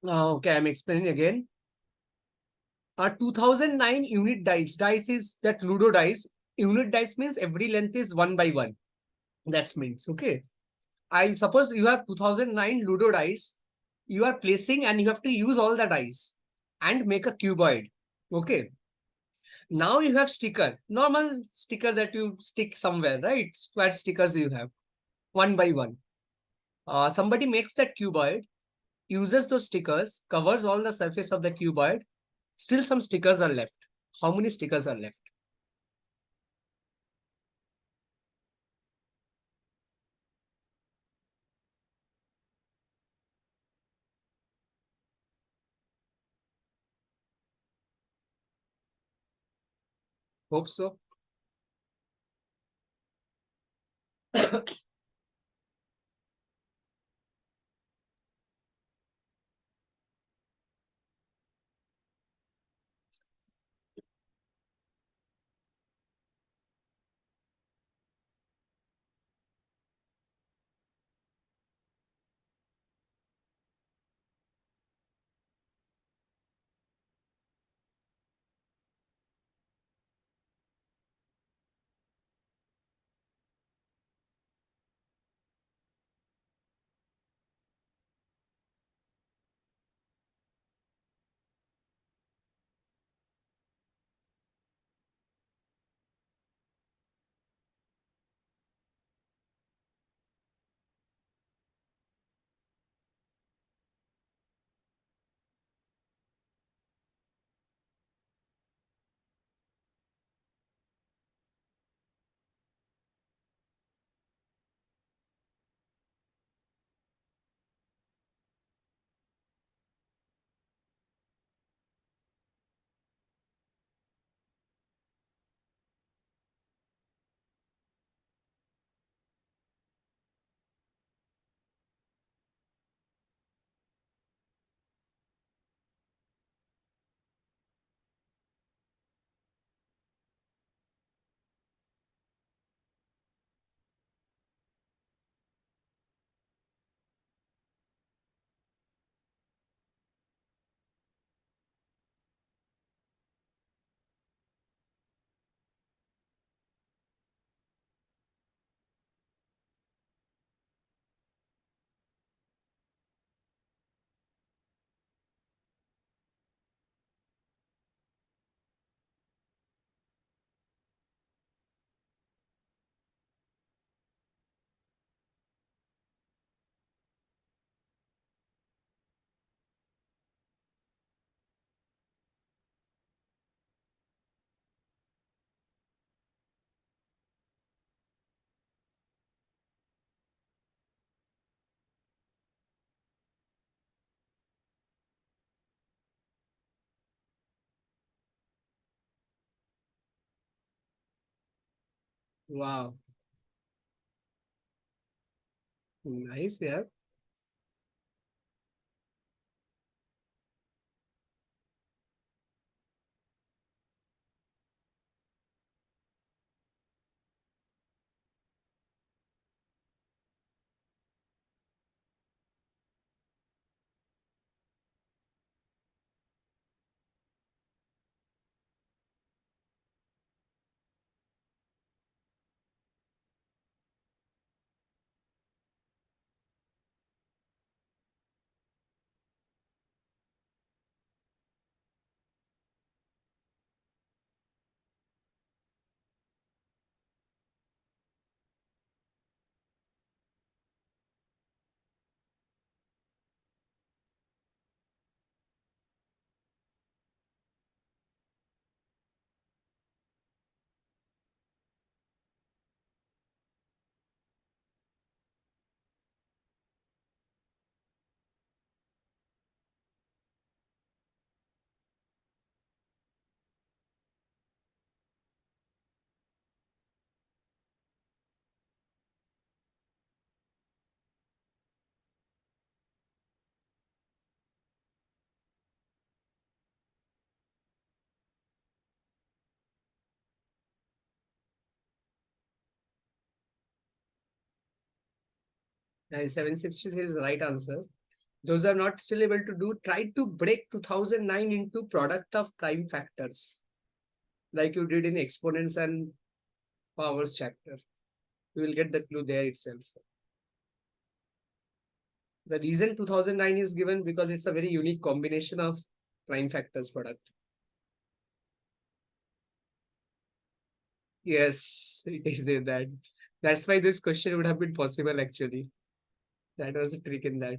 [SPEAKER 2] Okay, I'm explaining again. 2009 unit dice. Dice is that Ludo dice. Unit dice means every length is 1 by 1. That means, okay. I suppose you have 2009 Ludo dice. You are placing and you have to use all the dice and make a cuboid. Okay. Now you have sticker, normal sticker that you stick somewhere, right? Square stickers you have 1 by 1. Somebody makes that cuboid, uses those stickers, covers all the surface of the cuboid. Still some stickers are left. How many stickers are left? Hope so. Wow. Nice, yeah. Nice. 766 is the right answer. Those are not still able to do, try to break 2009 into product of prime factors, like you did in exponents and powers chapter. You will get the clue there itself. The reason 2009 is given because it's a very unique combination of prime factors product. Yes, it is in that. That's why this question would have been possible actually. That was a trick in that.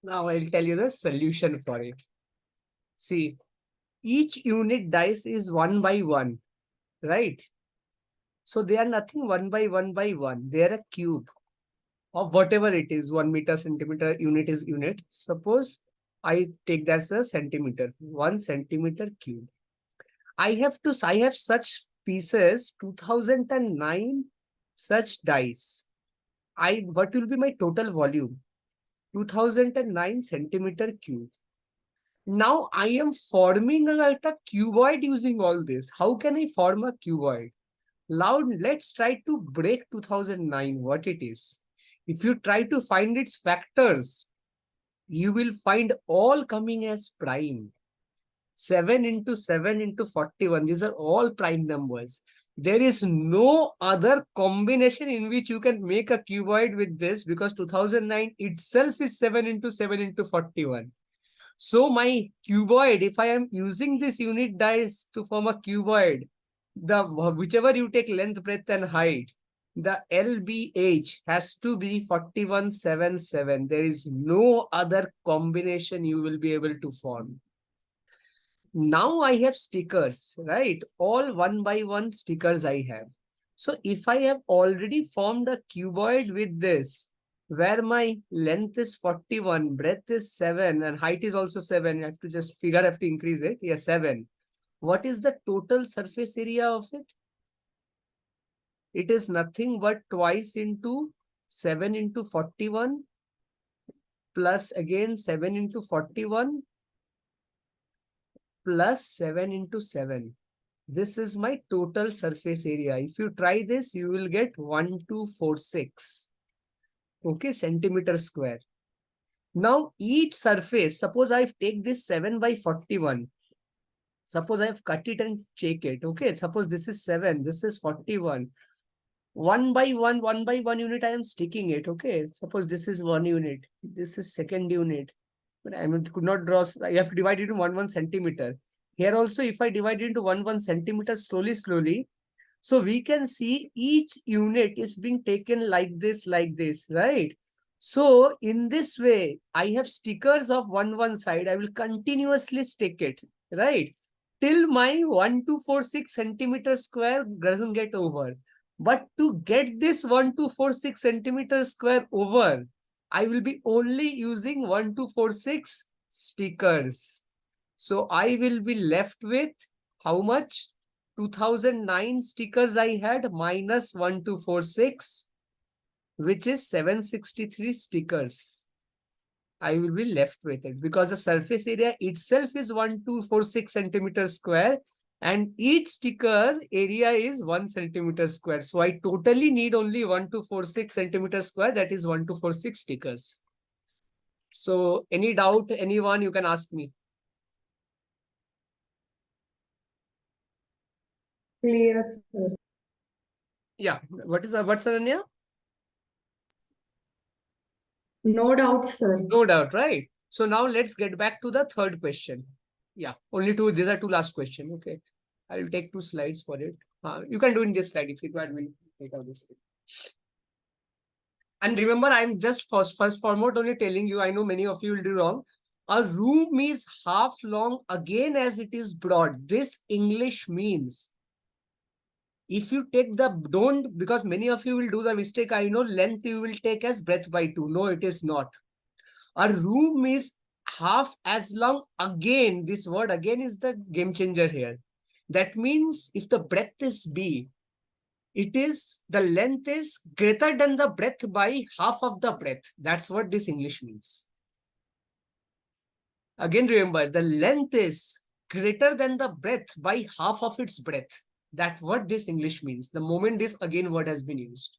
[SPEAKER 2] Now I'll tell you the solution for it. See, each unit dice is one by one, right? So they are nothing one by one by one. They are a cube of whatever it is, 1 meter, centimeter, unit is unit. Suppose I take that as a centimeter, 1 centimeter cube. I have such pieces, 2009 such dice. What will be my total volume? 2009 centimeter cube. Now I am forming a cuboid using all this. How can I form a cuboid? Now let's try to break 2009, what it is. If you try to find its factors, you will find all coming as prime. 7 into 7 into 41. These are all prime numbers. There is no other combination in which you can make a cuboid with this because 2009 itself is 7 into 7 into 41. So my cuboid, if I am using this unit dice to form a cuboid, the whichever you take length, breadth, and height, the LBH has to be 4177. There is no other combination you will be able to form. Now I have stickers, right? All one by one stickers I have. So if I have already formed a cuboid with this, where my length is 41, breadth is 7, and height is also 7, I have to just figure, I have to increase it. Yes, 7. What is the total surface area of it? It is nothing but twice into 7 into 41 plus again 7 into 41 plus 7 into 7. This is my total surface area. If you try this, you will get 1246. Okay, centimeter square. Now each surface, suppose I take this 7 by 41. Suppose I have cut it and check it. Okay, suppose this is 7, this is 41. One by one unit, I am sticking it. Okay, suppose this is 1 unit, this is second unit. But I mean, could not draw, I have to divide it in 1 centimeter. Here also, if I divide it into 1 centimeter slowly, so we can see each unit is being taken like this, right? So in this way, I have stickers of one side. I will continuously stick it, right? Till my 1246 centimeter square doesn't get over. But to get this 1246 centimeter square over, I will be only using 1246 stickers. So I will be left with how much? 2009 stickers I had minus 1246, which is 763 stickers. I will be left with it because the surface area itself is 1246 centimeters square and each sticker area is 1 centimeter square. So I totally need only 1246 centimeters square, that is 1246 stickers. So any doubt, anyone, you can ask me.
[SPEAKER 3] Clear, sir.
[SPEAKER 2] Yeah, what's Ananya?
[SPEAKER 3] No doubt, sir.
[SPEAKER 2] No doubt, right? So now let's get back to the third question. Yeah, only two. These are two last questions. Okay, I will take 2 slides for it. You can do in this slide if you require. We'll take out this. And remember, I'm just first format only telling you. I know many of you will do wrong. A room is half long again as it is broad. This English means if you take the don't, because many of you will do the mistake. I know length you will take as breadth by 2. No, it is not. A room is half as long again. This word again is the game changer here. That means if the breadth is B, it is the length is greater than the breadth by half of the breadth. That's what this English means. Again, remember the length is greater than the breadth by half of its breadth. That's what this English means. The moment this again word has been used.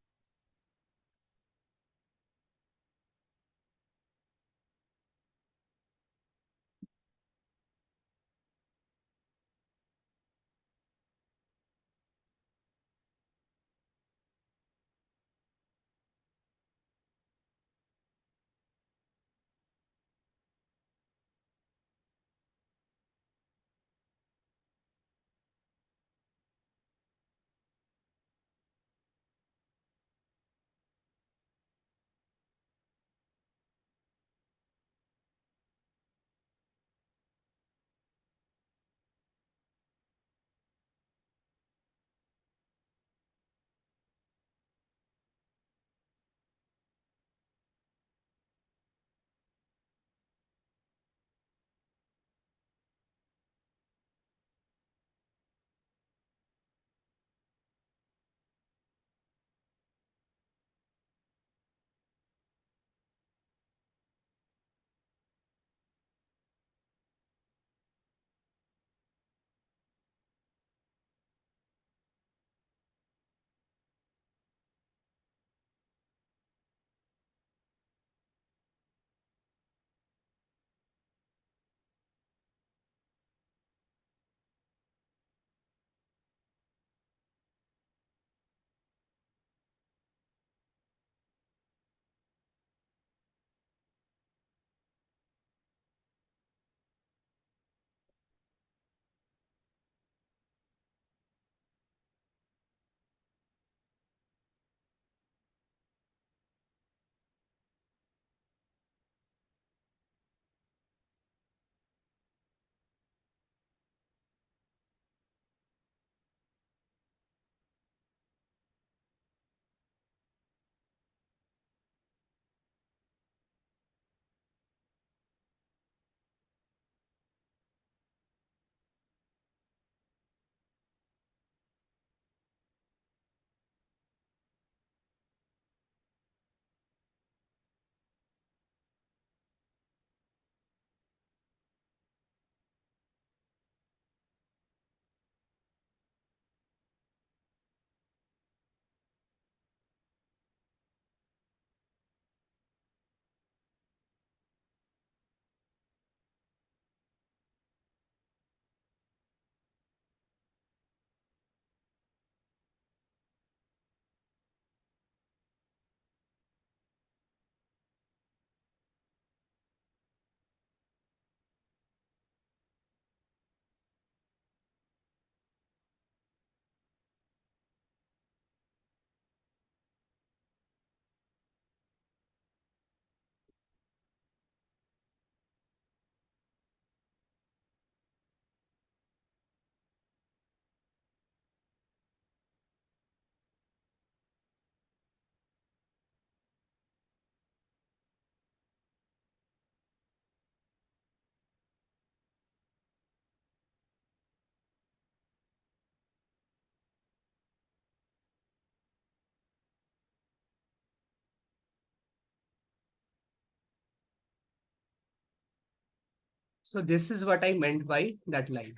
[SPEAKER 2] So this is what I meant by that line.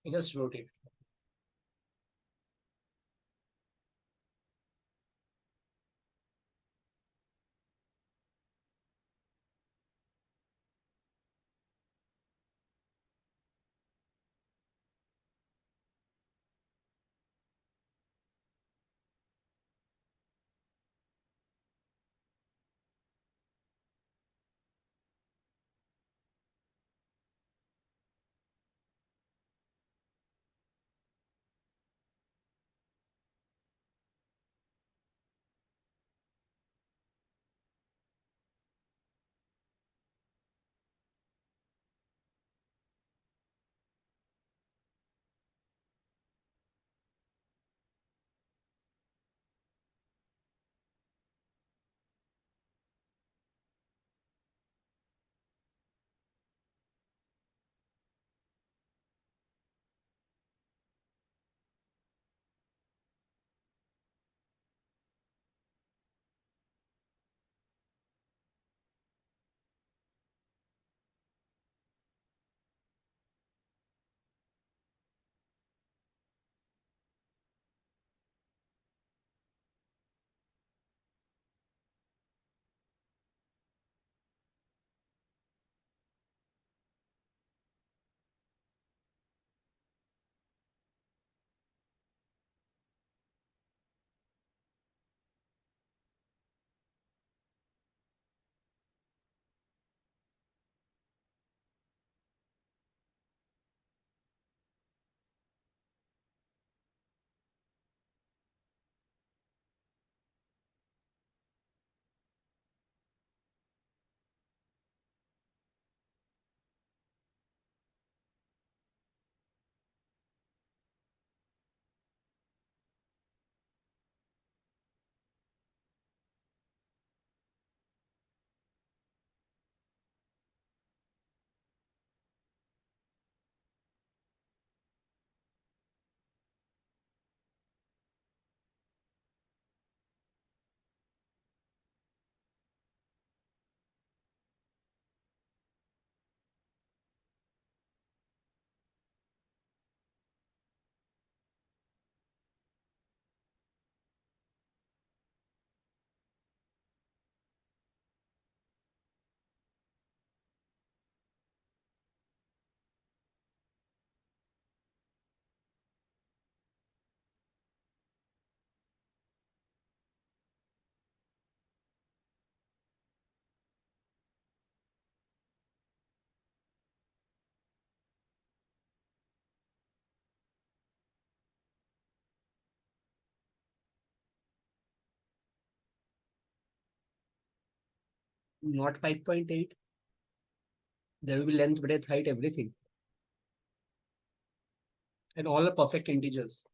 [SPEAKER 2] I just wrote it. Not 5.8. There will be length, breadth, height, everything. And all are perfect integers.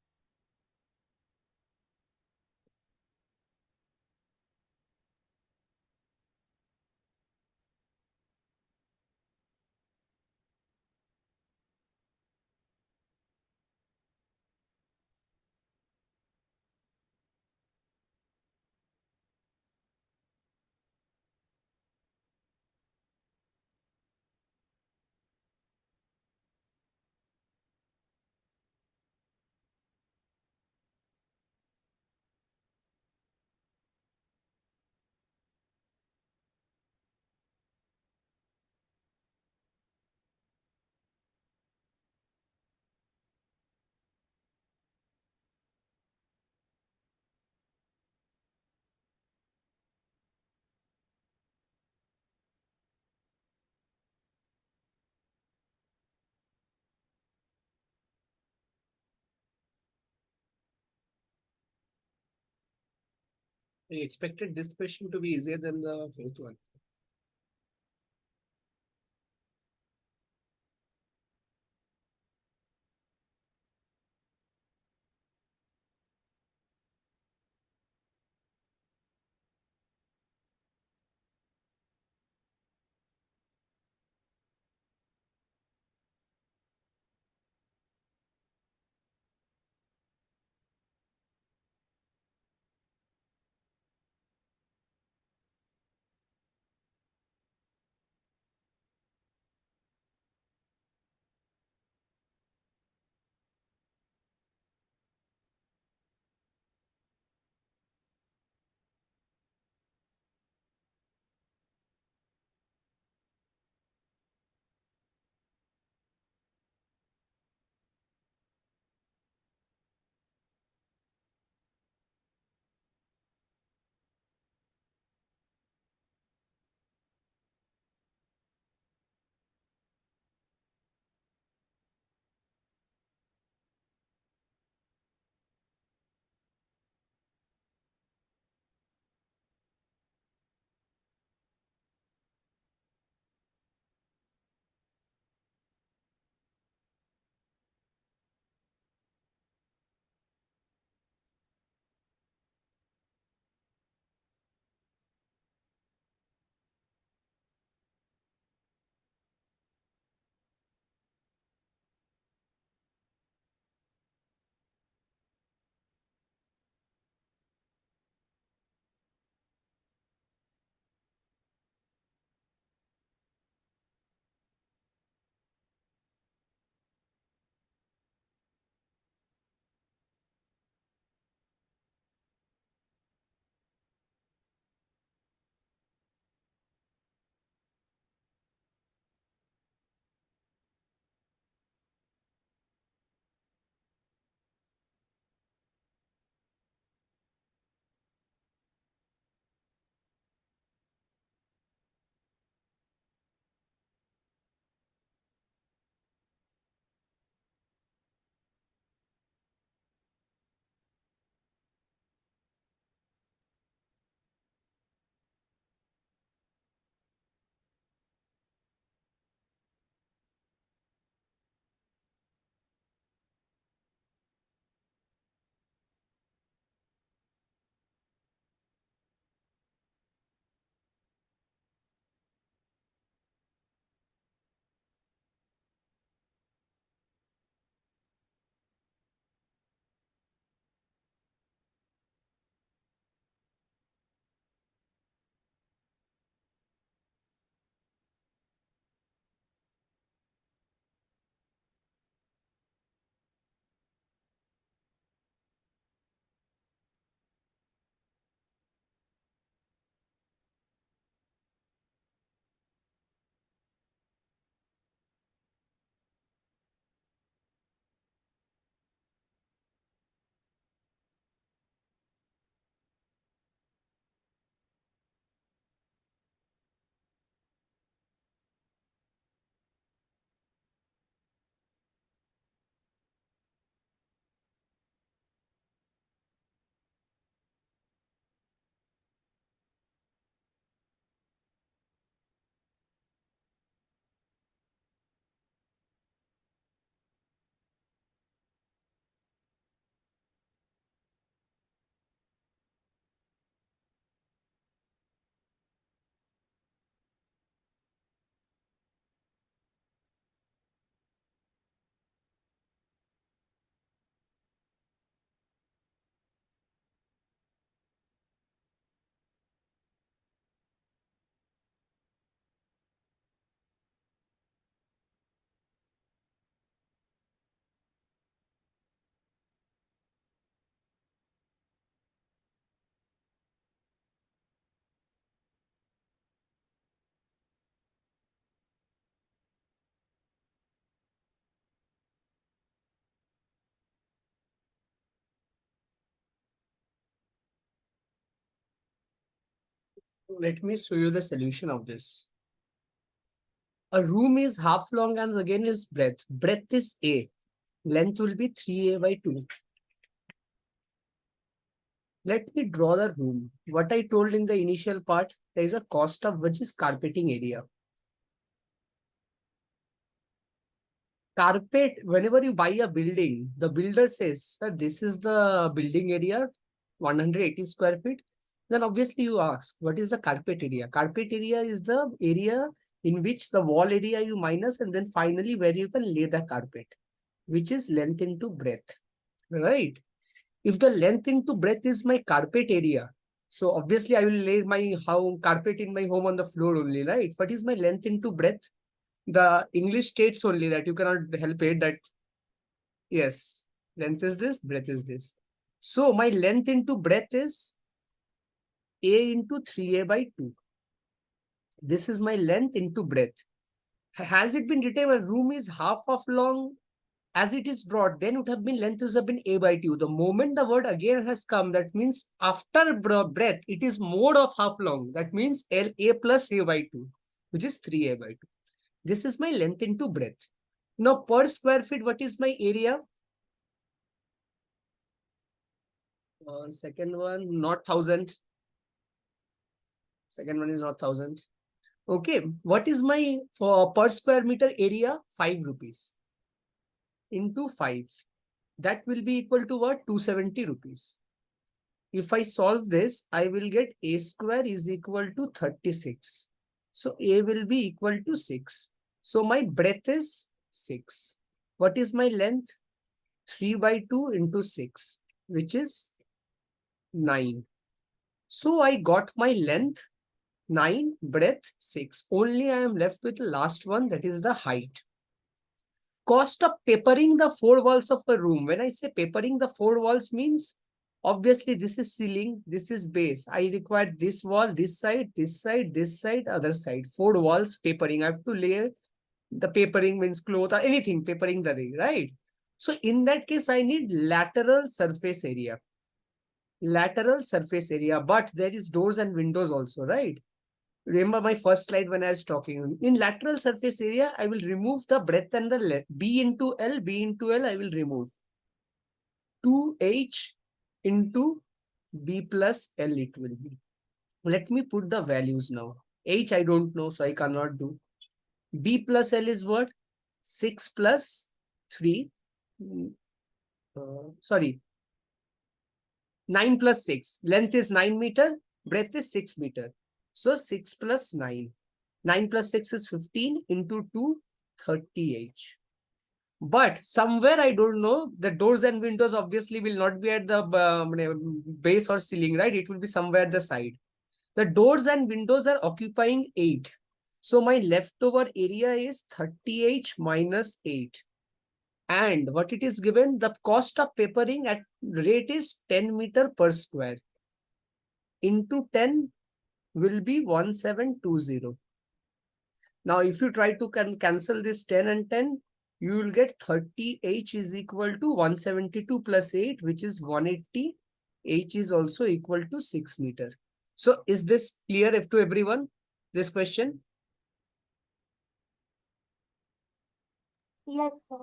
[SPEAKER 2] I expected this question to be easier than the fourth one. Let me show you the solution of this. A room is half long and again is breadth. Breadth is A. Length will be 3A by 2. Let me draw the room. What I told in the initial part, there is a cost of which is carpeting area. Carpet, whenever you buy a building, the builder says, sir, this is the building area, 180 square feet. Then obviously you ask, what is the carpet area? Carpet area is the area in which the wall area you minus and then finally where you can lay the carpet, which is length into breadth, right? If the length into breadth is my carpet area, so obviously I will lay my carpet in my home on the floor only, right? What is my length into breadth? The English states only that you cannot help it that yes, length is this, breadth is this. So my length into breadth is A into 3A by 2. This is my length into breadth. Has it been written a room is half of long as it is broad, then it would have been length would have been A by 2. The moment the word again has come, that means after breadth, it is mode of half long. That means L A plus A by 2, which is 3A by 2. This is my length into breadth. Now per square feet, what is my area? Second one, not 1000. Second one is not 1000. Okay, what is my for per square meter area? 5 rupees into 5. That will be equal to what? 270 rupees. If I solve this, I will get A square is equal to 36. So A will be equal to 6. So my breadth is 6. What is my length? 3 by 2 into 6, which is 9. So I got my length 9, breadth 6. Only I am left with the last one, that is the height. Cost of papering the 4 walls of a room. When I say papering the 4 walls means, obviously this is ceiling, this is base. I require this wall, this side, this side, this side, other side. 4 walls papering. I have to lay the papering means cloth or anything, papering the ring, right? So in that case, I need lateral surface area. Lateral surface area, but there is doors and windows also, right? Remember my first slide when I was talking. In lateral surface area, I will remove the breadth and the length. B into L, B into L, I will remove. 2H into B plus L it will be. Let me put the values now. H I don't know, so I cannot do. B plus L is what? 6 plus 3. Sorry. 9 plus 6. Length is 9 meter. Breadth is 6 meter. So 6 plus 9. 9 plus 6 is 15 into 2, 30H. But somewhere I don't know, the doors and windows obviously will not be at the base or ceiling, right? It will be somewhere at the side. The doors and windows are occupying 8. So my leftover area is 30H minus 8. And what it is given, the cost of papering at rate is 10 meter per square. Into 10 will be 1720. Now, if you try to cancel this 10 and 10, you will get 30H is equal to 172 plus 8, which is 180. H is also equal to 6 meter. So is this clear to everyone, this question?
[SPEAKER 4] Yes, sir.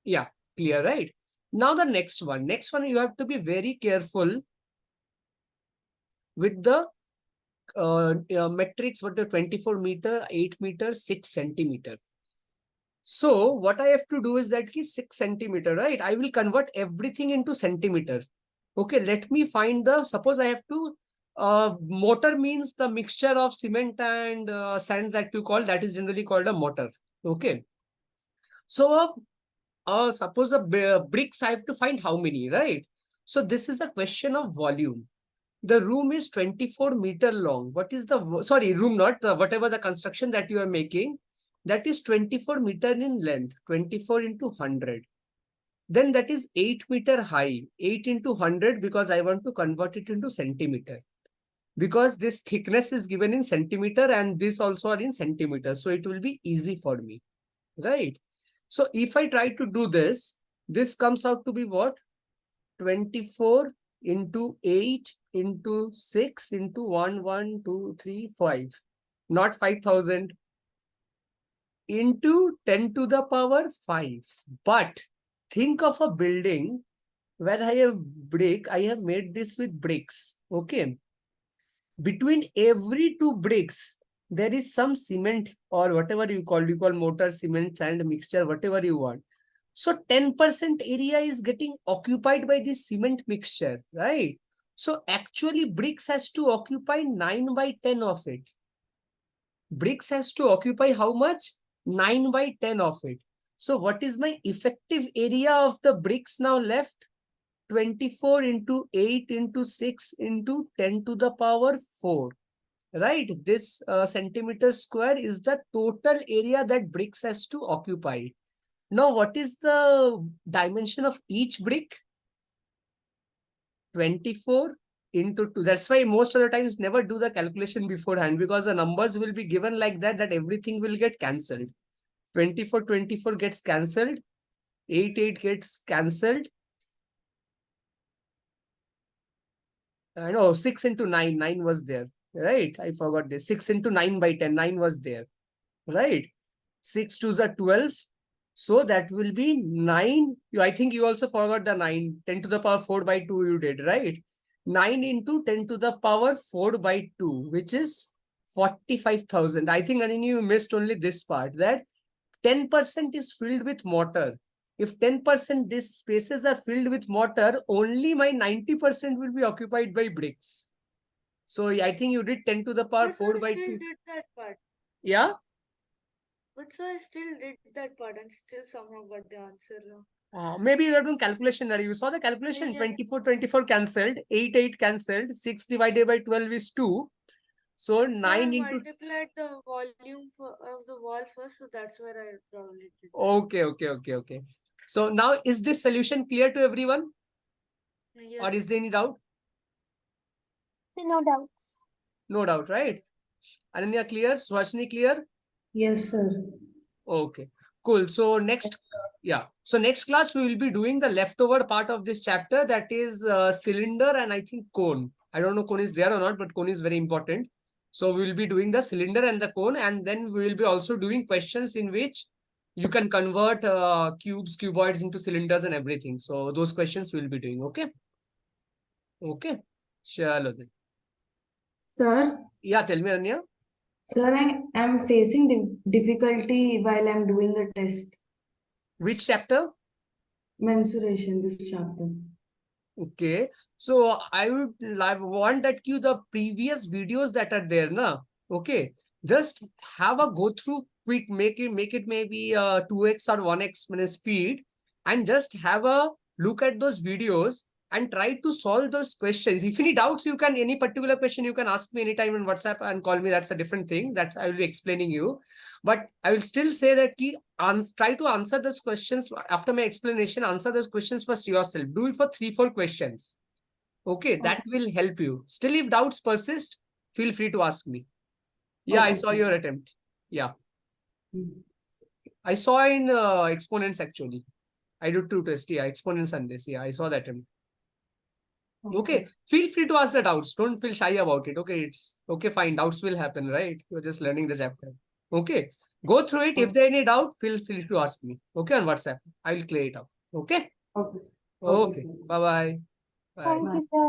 [SPEAKER 2] Yeah, clear, right? Now the next one. Next one, you have to be very careful with the metrics, what the 24 meter, 8 meter, 6 centimeter. So what I have to do is that 6 centimeter, right? I will convert everything into centimeter. Okay, let me find the, suppose I have to, mortar means the mixture of cement and sand that you call, that is generally called a mortar. Okay. So suppose the bricks, I have to find how many, right? So this is a question of volume. The room is 24 meter long. What is the, sorry, room not, the, whatever the construction that you are making, that is 24 meter in length, 24 into 100. Then that is 8 meter high, 8 into 100 because I want to convert it into centimeter. Because this thickness is given in centimeter and this also are in centimeter. So it will be easy for me, right? So if I try to do this, this comes out to be what? 24 into 8 into 6 into 1, 1, 2, 3, 5. Not 5,000. Into 10 to the power 5. But think of a building where I have brick. I have made this with bricks. Okay. Between every two bricks, there is some cement or whatever you call mortar, cement, sand mixture, whatever you want. So 10% area is getting occupied by this cement mixture, right? So actually bricks has to occupy 9 by 10 of it. Bricks has to occupy how much? 9 by 10 of it. So what is my effective area of the bricks now left? 24 into 8 into 6 into 10 to the power 4. Right? This centimeter square is the total area that bricks has to occupy. Now, what is the dimension of each brick? 24 into 2. That's why most of the times never do the calculation beforehand, because the numbers will be given like that, that everything will get cancelled. 24, 24 gets cancelled. 8, 8 gets cancelled. No, 6 into 9, 9 was there. Right? I forgot this. 6 into 9 by 10, 9 was there. Right? 6 2s are 12. So that will be 9. I think you also forgot the 9. 10 to the power 4 by 2 you did, right? 9 into 10 to the power 4 by 2, which is 45,000. I think, Anini, you missed only this part, that 10% is filled with mortar. If 10% these spaces are filled with mortar, only my 90% will be occupied by bricks. So I think you did 10 to the power 4 by 2.
[SPEAKER 1] I still did that part.
[SPEAKER 2] Yeah?
[SPEAKER 1] But so I still did that part and still somehow got the answer wrong.
[SPEAKER 2] Maybe you are doing calculation. You saw the calculation.
[SPEAKER 1] Yeah.
[SPEAKER 2] 24, 24 cancelled. 8, 8 cancelled. 6 divided by 12 is 2. So
[SPEAKER 1] So
[SPEAKER 2] 9
[SPEAKER 1] I
[SPEAKER 2] into...
[SPEAKER 1] multiplied the volume of the wall first, so that's where I probably did.
[SPEAKER 2] Okay. So now is this solution clear to everyone?
[SPEAKER 1] Yes.
[SPEAKER 2] Or is there any doubt?
[SPEAKER 4] No doubts.
[SPEAKER 2] No doubt, right? Ananya clear? Swashni clear?
[SPEAKER 3] Yes, sir.
[SPEAKER 2] Okay, cool. So next, So next class we will be doing the leftover part of this chapter, that is cylinder and I think cone. I don't know cone is there or not, but cone is very important. So we will be doing the cylinder and the cone, and then we will be also doing questions in which you can convert cubes, cuboids into cylinders and everything. So those questions we will be doing. Okay. Okay. Chalo then.
[SPEAKER 3] Sir,
[SPEAKER 2] Yeah, tell me, Anya.
[SPEAKER 3] sir, I am facing difficulty while I'm doing the test.
[SPEAKER 2] Which chapter?
[SPEAKER 3] Mensuration, this chapter.
[SPEAKER 2] Okay, so I want that you the previous videos that are there, na. Okay, just have a go through quick, make it maybe 2x or 1x speed, and just have a look at those videos and try to solve those questions. If any doubts, you can, any particular question you can ask me anytime on WhatsApp and call me. That's a different thing that I will be explaining you. But I will still say that try to answer those questions after my explanation. Answer those questions first yourself. Do it for 3-4 questions. Okay, that will help you. Still, if doubts persist, feel free to ask me. Yeah, I saw your attempt. Yeah. I saw in exponents actually. I did 2 tests. Yeah, exponents and this. Yeah, I saw that attempt. Okay, feel free to ask the doubts. Don't feel shy about it. Okay, it's okay, fine. Doubts will happen, right? You're just learning the chapter. Okay, go through it. If there any doubt, feel free to ask me. Okay, on WhatsApp. I will clear it out. Okay.
[SPEAKER 3] Okay.
[SPEAKER 2] Okay. Bye-bye. Bye.
[SPEAKER 4] Thank you, sir.